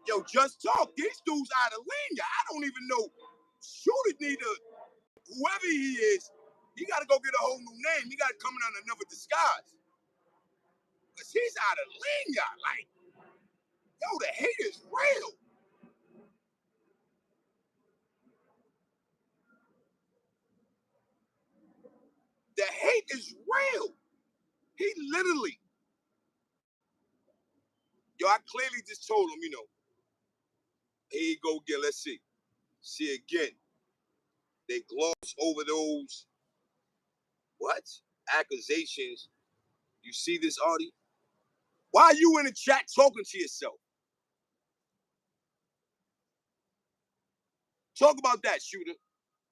Yo, just talk. These dudes out of linea. I don't even know. Shooter need to, whoever he is, he got to go get a whole new name. He got to come in under another disguise. Because he's out of linea. Like, yo, the hate is real. The hate is real. He literally, I clearly just told him, here you go again. Let's see. See again. They gloss over those, what? Accusations. You see this, Artie? Why are you in the chat talking to yourself? Talk about that, shooter.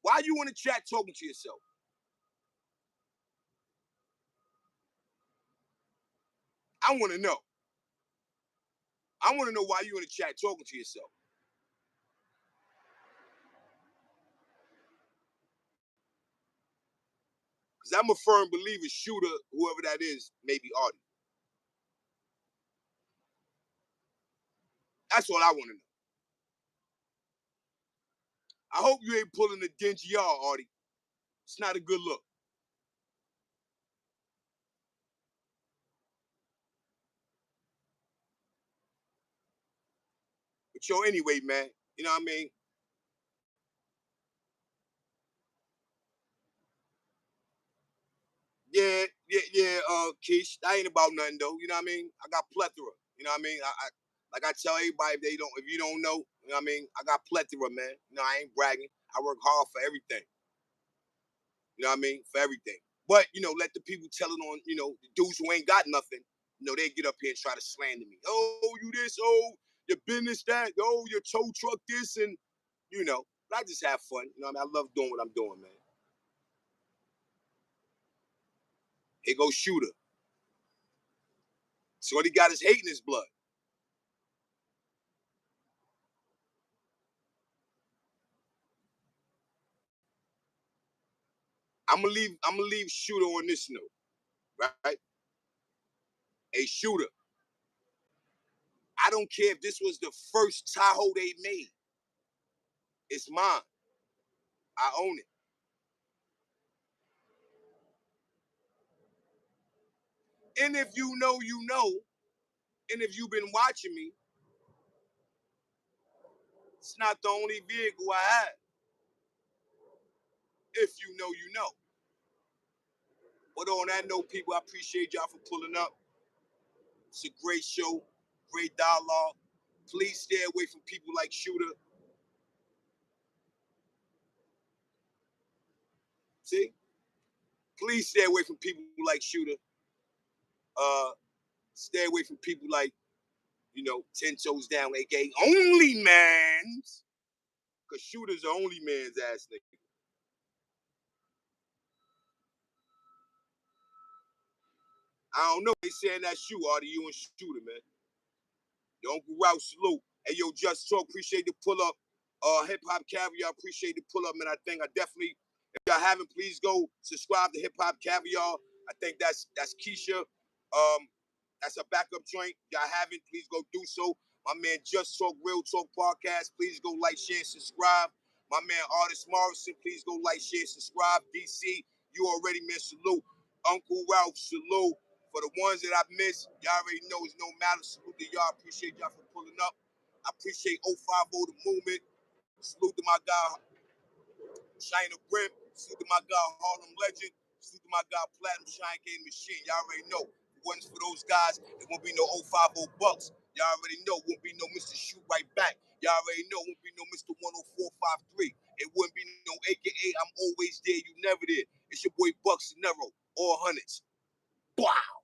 Why are you in the chat talking to yourself? I want to know. I want to know why you in the chat talking to yourself. Because I'm a firm believer, shooter, whoever that is, maybe Artie. That's all I want to know. I hope you ain't pulling a dingy R, Artie. It's not a good look. But anyway, man, you know what I mean? Yeah, Keish, that ain't about nothing though. You know what I mean? I got plethora. You know what I mean? I like I tell everybody, if you don't know, you know what I mean? I got plethora, man. I ain't bragging. I work hard for everything. You know what I mean? For everything. But let the people tell it on, the dudes who ain't got nothing, they get up here and try to slander me. Oh, you this, oh, your business that, oh, your tow truck this, and but I just have fun. I mean, I love doing what I'm doing, man. Here goes shooter. So what he got is hate in his blood. I'm gonna leave shooter on this note, right? A shooter. I don't care if this was the first Tahoe they made. It's mine. I own it. And if you know, you know. And if you've been watching me, it's not the only vehicle I have. If you know, you know. But on that note, people, I appreciate y'all for pulling up. It's a great show, great dialogue. Please stay away from people like Shooter. See? Please stay away from people like Shooter. Stay away from people like, 10 toes down, aka only mans. Because Shooter's the only man's ass nigga. I don't know. They saying that's you, Artie, you and Shooter, man. Your Uncle Ralph, salute. Hey, yo, Just Talk, appreciate the pull up. Hip Hop Caviar, appreciate the pull up, man. I definitely, if y'all haven't, please go subscribe to Hip Hop Caviar. I think that's Keisha. That's a backup joint. Y'all haven't, please go do so. My man Just Talk, Real Talk Podcast, please go like, share, subscribe. My man Artist Morrison, please go like, share, subscribe. DC, you already missed, salute. Uncle Ralph, salute. For the ones that I missed, y'all already know it's no matter. Salute to y'all. Appreciate y'all for pulling up. I appreciate 050 the movement. Salute to my guy, China Brim. Salute to my guy, Harlem Legend. Salute to my guy, Platinum Shine Game Machine. Y'all already know. If it wasn't for those guys, there won't be no 050 bucks. Y'all already know. Won't be no Mr. Shoot Right Back. Y'all already know. Won't be no Mr. 10453. It wouldn't be no AKA I'm always there, you never there. It's your boy Bucks and Nero. All hundreds. Wow.